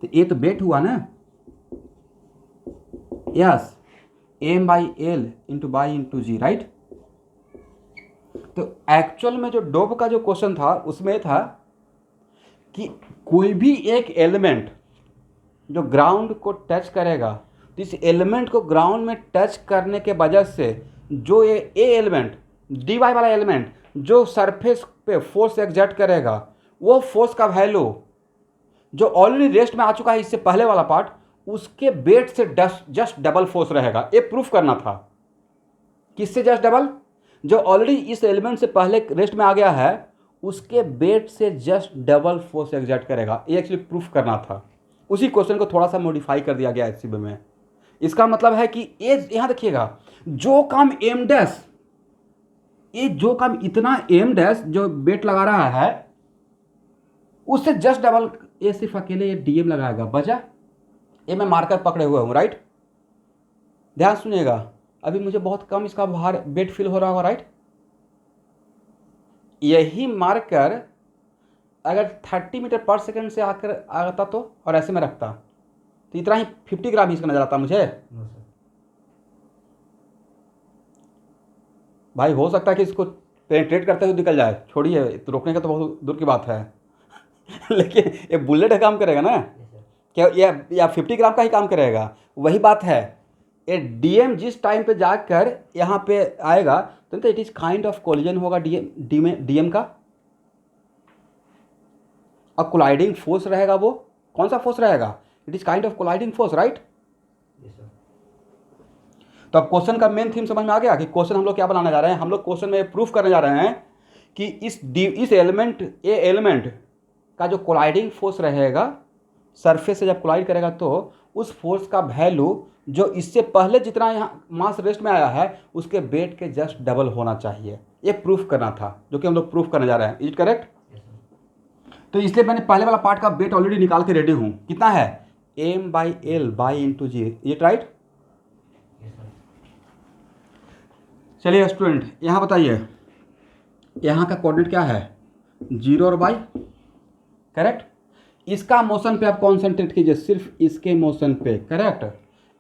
तो ये तो वेट हुआ ना, yes, M by L into by into g, right. तो एक्चुअल में जो डोप का जो क्वेश्चन था उसमें था कि कोई भी एक एलिमेंट जो ग्राउंड को टच करेगा, तो इस एलिमेंट को ग्राउंड में टच करने के वजह से जो ये एलिमेंट डी वाई वाला एलिमेंट जो सरफेस पे फोर्स एग्जर्ट करेगा, वो फोर्स का वैल्यू जो ऑलरेडी रेस्ट में आ चुका है इससे पहले वाला पार्ट, उसके वेट से जस्ट डबल फोर्स रहेगा। ये प्रूफ करना था। किससे जस्ट डबल, जो ऑलरेडी इस एलिमेंट से पहले रेस्ट में आ गया है उसके वेट से जस्ट डबल फोर्स एग्जर्ट करेगा। ये एक्चुअली प्रूफ करना था। उसी क्वेश्चन को थोड़ा सा मॉडिफाई कर दिया गया एचसीबी में। इसका मतलब है कि ये यहां देखिएगा, जो काम एम डैश, ये जो काम इतना एम डैश जो वेट लगा रहा है उससे जस्ट डबल, ये सिर्फ अकेले ये डीएम लगाएगा बजा। ये मैं मार्कर पकड़े हुए हूं, राइट। ध्यान सुनिएगा, अभी मुझे बहुत कम इसका भार वेट फील हो रहा होगा, राइट। यही मार्कर अगर 30 मीटर पर सेकंड से आकर आता तो, और ऐसे में रखता तो इतना ही 50 ग्राम ही इसका नजर आता मुझे। नो सर, भाई हो सकता है कि इसको पेनिट्रेट करते हुए निकल जाए, छोड़िए, तो रोकने का तो बहुत दूर की बात है लेकिन ये बुलेट का काम करेगा ना, यस सर, क्या या 50 ग्राम का ही काम करेगा। वही बात है, ये डीएम जिस टाइम पे जाकर यहाँ पे आएगा तो it is kind of collision होगा डीएम का, और कोलाइडिंग फोर्स रहेगा। वो कौन सा फोर्स रहेगा, it is kind of colliding force, right. Yes sir, तो अब क्वेश्चन का मेन थीम समझ में आ गया कि क्वेश्चन हम लोग क्या बनाने जा रहे हैं। हम लोग क्वेश्चन में प्रूफ करने जा रहे हैं कि इस एलिमेंट का जो कोलाइडिंग फोर्स रहेगा सरफेस से जब कोलाइड करेगा तो उस फोर्स का वैल्यू जो इससे पहले जितना यहाँ मास रेस्ट में आया है उसके वेट के जस्ट डबल होना चाहिए। ये प्रूफ करना था, जो कि हम लोग प्रूफ करने जा रहे हैं। Is it correct. Yes sir, तो इसलिए मैंने पहले वाला पार्ट का वेट ऑलरेडी निकाल के रेडी हूँ। कितना है, M by L by into g, it right. Yes sir, चलिए स्टूडेंट, यहाँ बताइए, यहाँ का कोऑर्डिनेट क्या है, 0 और बाई, करेक्ट। इसका मोशन पे आप कॉन्सेंट्रेट कीजिए, सिर्फ इसके मोशन पे, करेक्ट।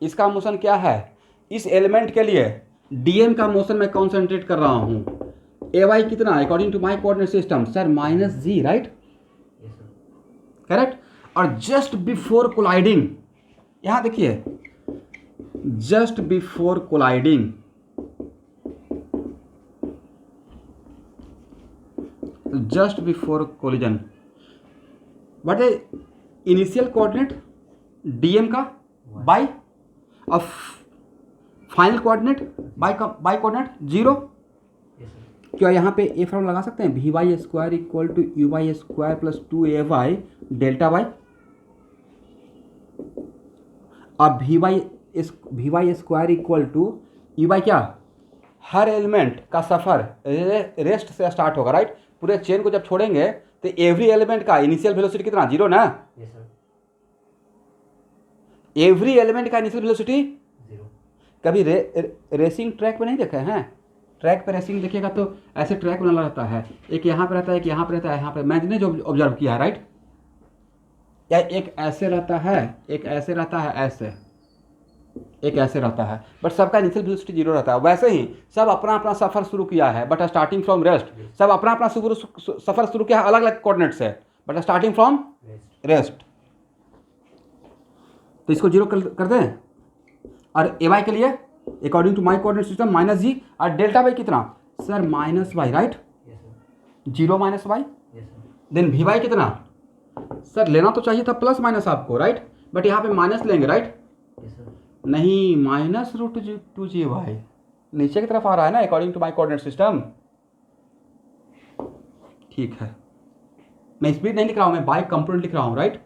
इसका मोशन क्या है, इस एलिमेंट के लिए डीएम का मोशन मैं कॉन्सेंट्रेट कर रहा हूँ। ए वाई कितना, according to my coordinate system sir minus g, right, yes sir, correct. और जस्ट बिफोर कोलाइडिंग, यहाँ देखिए, just before colliding, just before collision, what is initial coordinate dm का बाई, और final coordinate by coordinate 0। Yes sir, क्या यहाँ पे a formula लगा सकते हैं, v y square equal to u y square plus 2ay delta y. अब v y square equal to u Y, क्या, हर एलिमेंट का सफ़र रेस्ट से स्टार्ट होगा, राइट। पूरे चेन को जब छोड़ेंगे तो एवरी एलिमेंट का इनिशियल वेलोसिटी कितना, 0 ना। यस सर, एवरी एलिमेंट का इनिशियल वेलोसिटी 0, कभी रेसिंग ट्रैक पे नहीं देखा है, ट्रैक पे रेसिंग देखिएगा तो ऐसे ट्रैक बना रहता है, एक यहाँ पे रहता है, एक यहाँ पे रहता है, यहाँ पे मैंने जो ऑब्जर्व किया है, राइट। या एक ऐसे रहता है, एक ऐसे रहता है, ऐसे एक ऐसे रहता है, बट सबका इनिशियल वेलोसिटी 0 रहता है। वैसे ही सब अपना अपना सफ़र शुरू किया है, बट स्टार्टिंग फ्रॉम रेस्ट। सब अपना अपना सफ़र शुरू किया है अलग अलग कोऑर्डिनेट से, but starting from rest, rest. तो इसको 0 कर दें, और ए वाई के लिए according to my coordinate system minus g, और डेल्टा वाई कितना sir minus y, right, yes sir, 0 minus y. Yes sir, then v y कितना सर, लेना तो चाहिए था प्लस माइनस आपको, राइट, बट यहाँ पे माइनस लेंगे, राइट। यस सर, नहीं, minus root two g y नीचे की तरफ आ रहा है ना, according to my coordinate system. ठीक है, मैं स्पीड नहीं लिख रहा हूँ, मैं बाई कंपोनेंट लिख रहा हूँ, राइट।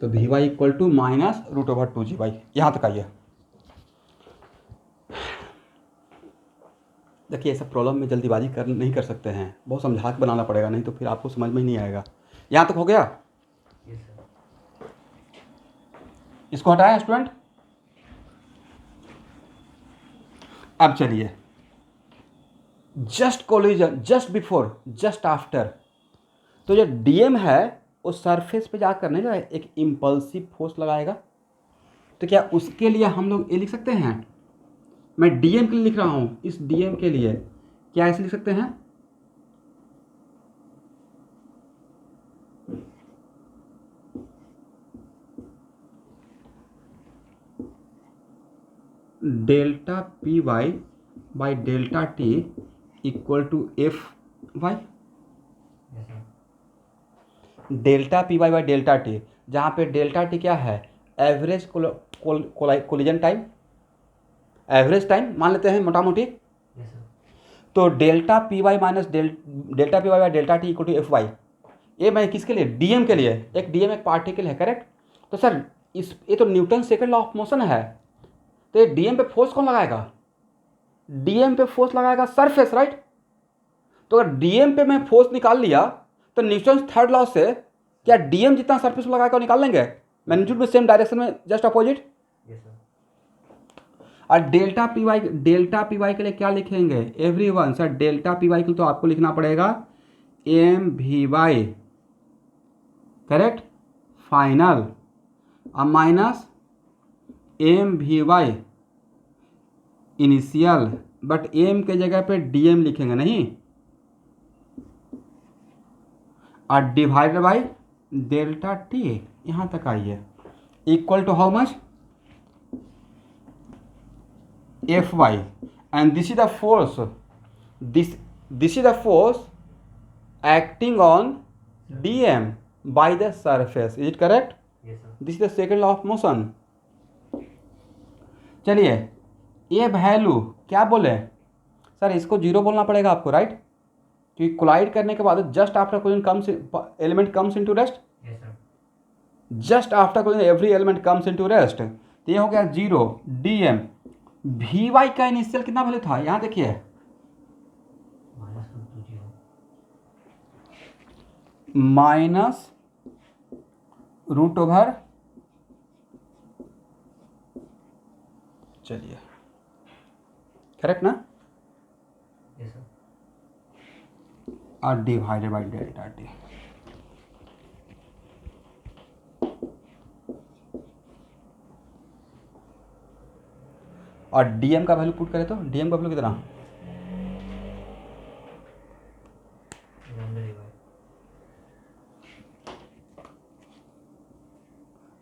तो v y equal to minus root over 2g y. यहाँ तक आइए। देखिए ऐसा प्रॉब्लम में जल्दीबाजी नहीं कर सकते हैं, बहुत समझा के बनाना पड़ेगा, नहीं तो फिर आपको समझ में ही नहीं आएगा। यहाँ तक हो गया? Yes sir. इसको हटाएं स्टूडेंट। अब चलिए just collision, just before, just after, तो जो डीएम है वो सरफेस पे जाकर नहीं जाए एक इम्पल्सिव फोर्स लगाएगा। तो क्या उसके लिए हम लोग ये लिख सकते हैं, मैं डीएम के लिए लिख रहा हूँ, इस डीएम के लिए क्या ऐसे लिख सकते हैं, delta p y by delta t equal to f y. Yes sir. Delta p y by delta t, जहाँ पे डेल्टा टी क्या है, average collision time, average time मान लेते हैं मोटा मोटी। Yes sir. तो delta p y minus delta p y by delta t equal to f y, ये मैं किसके लिए, डीएम के लिए, एक डीएम एक पार्टिकल है, करेक्ट। तो सर ये तो Newton second law of motion है, तो ये डीएम पे फोर्स कौन लगाएगा, डीएम पे फोर्स लगाएगा सरफेस, राइट। तो अगर डीएम पे मैं फोर्स निकाल लिया तो न्यूटन थर्ड लॉ से क्या डीएम जितना सरफेस पे लगाएगा वो निकाल लेंगे, मैग्नीट्यूड में सेम डायरेक्शन में, जस्ट अपोजिट। Yes sir. और डेल्टा पी वाई के लिए क्या लिखेंगे, everyone sir, delta p y के लिए तो आपको लिखना पड़ेगा m v y, correct, final, अब minus m v y initial, but m के जगह पे डीएम लिखेंगे नहीं, और डिवाइडेड बाई डेल्टा टी, यहाँ तक आइए, equal to how much, f y, and this is the force, this is the force acting on dm by the surface, is it correct? Yes sir. this is the second law of motion। चलिए ये value क्या बोले sir, इसको zero बोलना पड़ेगा आपको, right, क्योंकि collide करने के बाद just after collision comes element comes into rest, yes sir. Just after collision every element comes into rest, तो ये हो गया जीरो, डीएम वी वाई का इनिशियल कितना वैल्यू था, यहाँ देखिए माइनस रूट ओवर, चलिए करेक्ट ना, यस सर। और डिवाइडेड बाई डेल्टा टी, और डीएम का वैल्यू पुट करें तो डीएम का वैल्यू कितना,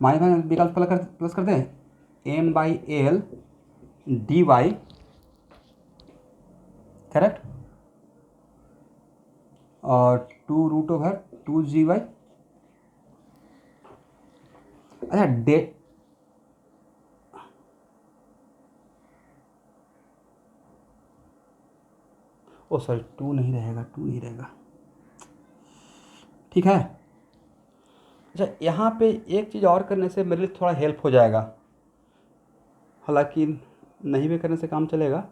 माइनस माइनस विकल्प प्लस कर दें, M by L d y, correct, और 2 रूट ओवर 2g वाई। अच्छा ओ सॉरी 2 नहीं रहेगा, 2 नहीं रहेगा, ठीक है। अच्छा यहाँ पे एक चीज़ और करने से मेरे लिए थोड़ा हेल्प हो जाएगा, हालांकि नहीं भी करने से काम चलेगा,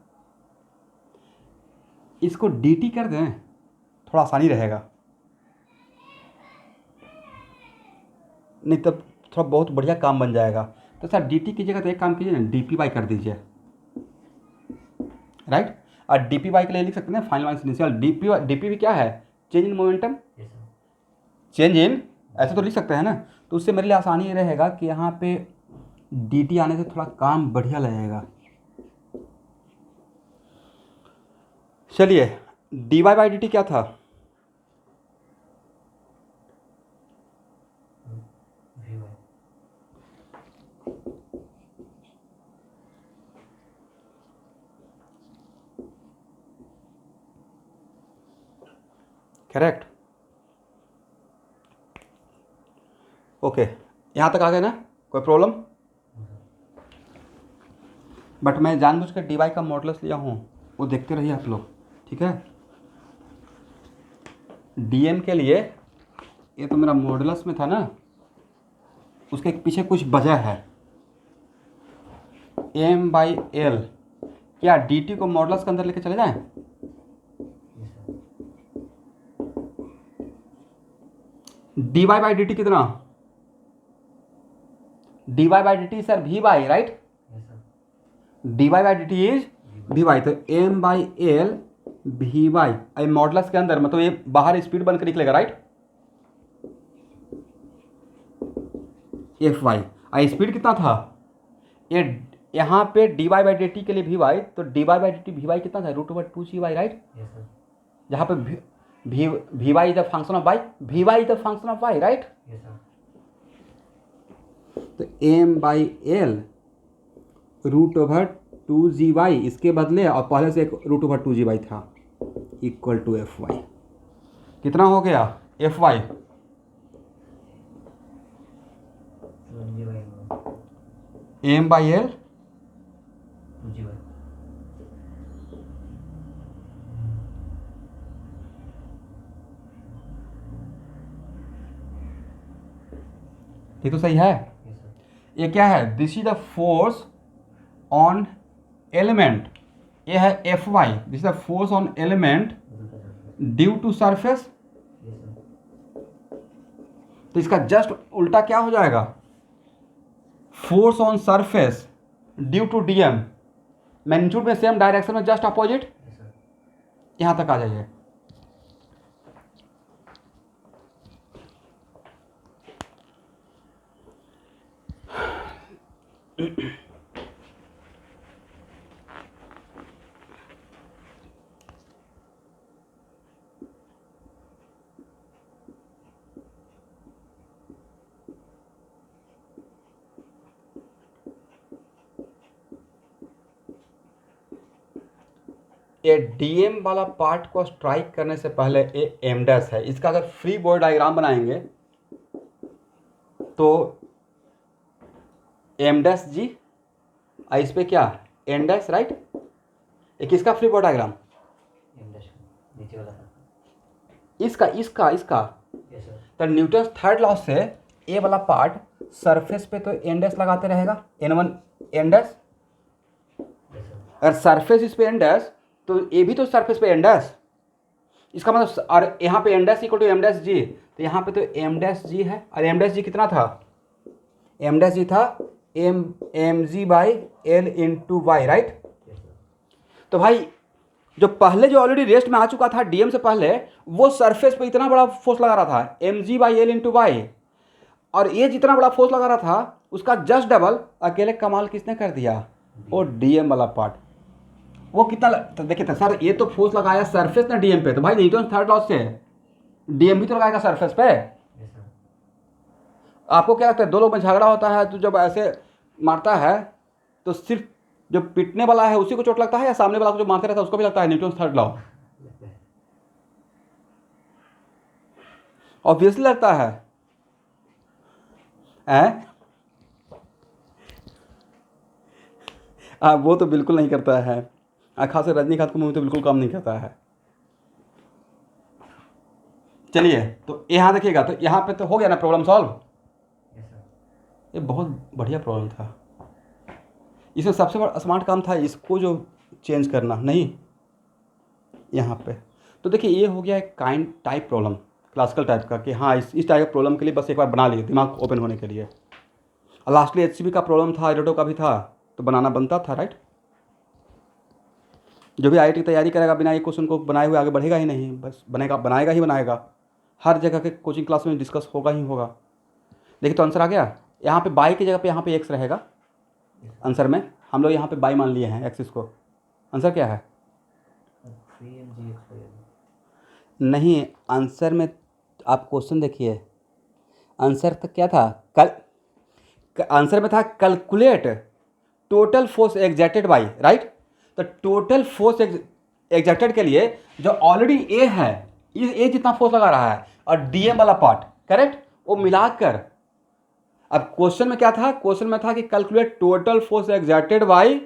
इसको dt कर दें, थोड़ा आसानी रहेगा, नहीं तब थोड़ा बहुत बढ़िया काम बन जाएगा। तो सर dt की जगह तो एक काम कीजिए ना, dpy कर दीजिए, राइट, और dpy के लिए लिख सकते हैं फाइनल माइनस इनिशियल, dp भी क्या है, change in momentum, yes sir. Change in, ऐसे तो लिख सकते हैं ना, तो उससे मेरे लिए आसानी ये रहेगा कि यहाँ पे dt आने से थोड़ा काम बढ़िया लगेगा। चलिए dy बाई dt क्या था, वी वाई। करेक्ट, ओके, यहाँ तक आ गए ना, कोई प्रॉब्लम, बट मैं जानबूझ कर dy का मॉडुलस लिया हूँ, वो देखते रहिए आप लोग, ठीक है। dm के लिए ये तो मेरा मॉडुलस में था ना, उसके पीछे कुछ वजह है। M/L, क्या dt को मॉडुलस के अंदर लेके चले जाएं? Yes sir. dy/dt कितना? dy/dt sir vy, right? Yes sir. dy/dt is vy, तो M/L vy मॉडुलस के अंदर, मतलब ये बाहर स्पीड बनकर निकलेगा, राइट? fy, स्पीड कितना था? ये यहाँ पे dy/dt के लिए vy, तो dy/dt vy कितना था? √2gy, right? Yes sir. जहाँ पे vy is the function of y, vy is the function of y, right? Yes sir. तो M/L √2gy, इसके बदले और पहले से एक √2gy था, इक्वल टू fy। कितना हो गया fy? 1/L M/L 2GY। ये तो सही है। Yes sir. ये क्या है? This is the force on element, ये है fy, this is the force on element due to surface. Yes sir. तो इसका जस्ट उल्टा क्या हो जाएगा? Force on surface due to dm, magnitude में सेम, डायरेक्शन में जस्ट अपोजिट। Yes sir. यहां तक आ जाइए। ये डीएम वाला पार्ट को स्ट्राइक करने से पहले ये एम डैश है। इसका अगर फ्री बॉडी डायग्राम बनाएंगे तो एम डैश जी, इस पे क्या एन डैश, राइट? ये किसका free body diagram? M dash नीचे वाला था। इसका इसका इसका यस सर। तो न्यूटन थर्ड लॉ से ए वाला पार्ट सरफेस पे तो एन डैश लगाते रहेगा, n1 N dash. Yes sir. अगर सरफेस इस पे एन डैश तो ये भी तो सरफेस पे एन डैश, इसका मतलब, और यहाँ पे n dash equal to m dash g, तो यहाँ पे तो एम डैश जी है, और एम डैश जी कितना था? एम डैश जी था mg/l into y, right? Yes sir. तो भाई जो पहले जो ऑलरेडी रेस्ट में आ चुका था डीएम से पहले, वो सरफेस पे इतना बड़ा फोर्स लगा रहा था mg/l इंटू वाई, और ये जितना बड़ा फोर्स लगा रहा था उसका जस्ट डबल अकेले कमाल किसने कर दिया? वो डीएम वाला पार्ट। वो कितना तो देखिए तो सर, ये तो फोर्स लगाया सरफेस ना डीएम पे, तो भाई न्यूटन थर्ड लॉ से डीएम भी तो लगाएगा सरफेस पे। Yes sir. आपको क्या लगता है दो लोग में झगड़ा होता है तो जब ऐसे मारता है तो सिर्फ जो पिटने वाला है उसी को चोट लगता है, या सामने वाला को जो मारते रहता है उसको भी लगता है? न्यूटन थर्ड लॉ ऑब्वियसली लगता है। वो तो बिल्कुल नहीं करता है, खास कर रजनीकांत को मूवी तो बिल्कुल काम नहीं करता है। चलिए तो यहाँ देखिएगा, तो यहाँ पे तो हो गया ना प्रॉब्लम सॉल्व। Yes sir. ये बहुत बढ़िया प्रॉब्लम था, इसमें सबसे बड़ा स्मार्ट काम था इसको जो चेंज करना, नहीं यहाँ पे। तो देखिए ये हो गया एक kind type problem, classical type का, कि हाँ इस टाइप के प्रॉब्लम के लिए बस एक बार बना लिए दिमाग ओपन होने के लिए। और लास्टली एचसीबी का प्रॉब्लम था, आईडोटो का भी था, तो बनाना बनता था, राइट? जो भी आईआईटी की तैयारी करेगा बिना ये क्वेश्चन को बनाए हुए आगे बढ़ेगा ही नहीं, बस बनाएगा ही बनाएगा। हर जगह के कोचिंग क्लास में डिस्कस होगा ही होगा। देखिए तो आंसर आ गया। यहाँ पे बाई की जगह पे यहाँ पे एक्स रहेगा आंसर में, हम लोग यहाँ पे बाई मान लिए हैं एक्सिस को। आंसर क्या है? 3mg/l। नहीं, आंसर में आप क्वेश्चन देखिए, आंसर तो क्या था? आंसर में था calculate total force exerted by, right? तो टोटल फोर्स एग्जर्टेड के लिए जो ऑलरेडी ए है, ए जितना फोर्स लगा रहा है, और डीएम वाला पार्ट, करेक्ट, वो मिलाकर। अब क्वेश्चन में क्या था? क्वेश्चन में था कि calculate total force exerted by,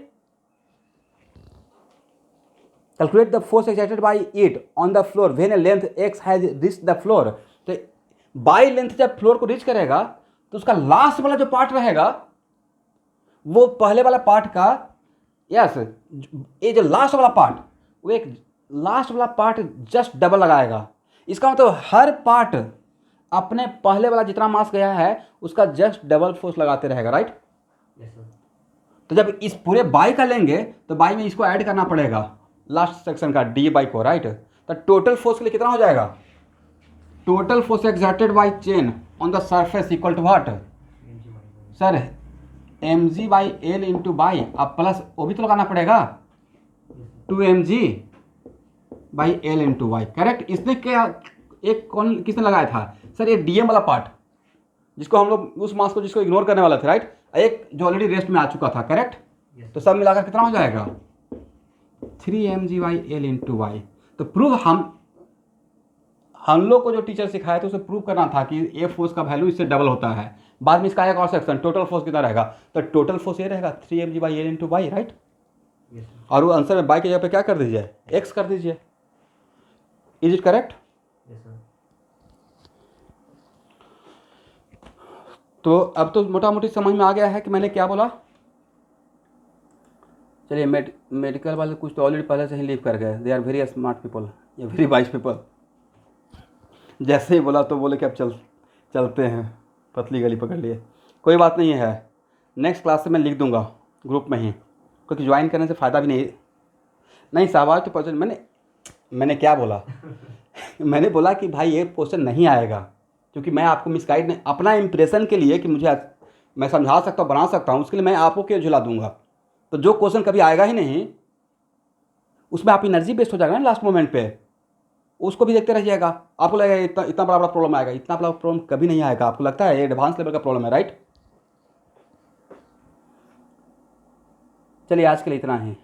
calculate the force exerted by it on the floor when A length x has reached the floor. तो बाई लेंथ जब फ्लोर को रीच करेगा तो उसका लास्ट वाला जो पार्ट रहेगा वो पहले वाला पार्ट का, यस, ये जो लास्ट वाला पार्ट, वो एक लास्ट वाला पार्ट जस्ट डबल लगाएगा। इसका मतलब हर पार्ट अपने पहले वाला जितना मास गया है उसका जस्ट डबल फोर्स लगाते रहेगा, राइट। Yes sir. तो जब इस पूरे बाई का लेंगे तो बाई में इसको ऐड करना पड़ेगा लास्ट सेक्शन का डी बाई को, राइट। तो टोटल फोर्स के लिए कितना हो जाएगा? Total force exerted by chain on the surface equal to what sir? M g by L into by, अब प्लस वो भी तो लगाना पड़ेगा 2mg by L into y, correct. इसने क्या, एक कौन किसने लगाया था सर? ये डीएम वाला पार्ट, जिसको हम लोग उस मास को जिसको इग्नोर करने वाला थे, राइट। एक जो ऑलरेडी रेस्ट में आ चुका था, करेक्ट। तो सब मिलाकर कितना हो जाएगा? 3mg by L into y. तो प्रूव हम लोग को जो टीचर सिखाया था उसे प्रूव करना था कि ए फोर्स का वैल्यू इससे डबल होता है। बाद में इसका एक और सेक्शन टोटल फोर्स कितना रहेगा, तो टोटल फोर्स ये रहेगा 3mg by L into y, right. और वो आंसर में बाई की जगह पे क्या कर दीजिए? एक्स कर दीजिए। Is it correct? Yes sir. तो अब तो मोटा मोटी समझ में आ गया है कि मैंने क्या बोला। चलिए, मेडिकल वाले कुछ तो ऑलरेडी पहले से ही लीव कर गए। They are very smart people या वेरी वाइज पीपल। जैसे ही बोला तो बोले कि अब चलते हैं, पतली गली पकड़ लिए। कोई बात नहीं है, नेक्स्ट क्लास से मैं लिख दूंगा ग्रुप में ही, क्योंकि ज्वाइन करने से फ़ायदा भी नहीं साहब। आज तो क्वेश्चन मैंने क्या बोला मैंने बोला कि भाई ये क्वेश्चन नहीं आएगा, क्योंकि मैं आपको मिसगाइड नहीं, अपना इंप्रेशन के लिए कि मैं समझा सकता हूँ, बना सकता हूँ, उसके लिए मैं आपको क्यों झुला दूंगा। तो जो क्वेश्चन कभी आएगा ही नहीं उसमें आप एनर्जी वेस्ट हो जाएगा ना लास्ट मोमेंट पे, उसको भी देखते रहिएगा। आपको लगेगा इतना बड़ा प्रॉब्लम आएगा, इतना बड़ा प्रॉब्लम कभी नहीं आएगा। आपको लगता है ये एडवांस लेवल का प्रॉब्लम है, राइट। चलिए आज के लिए इतना ही।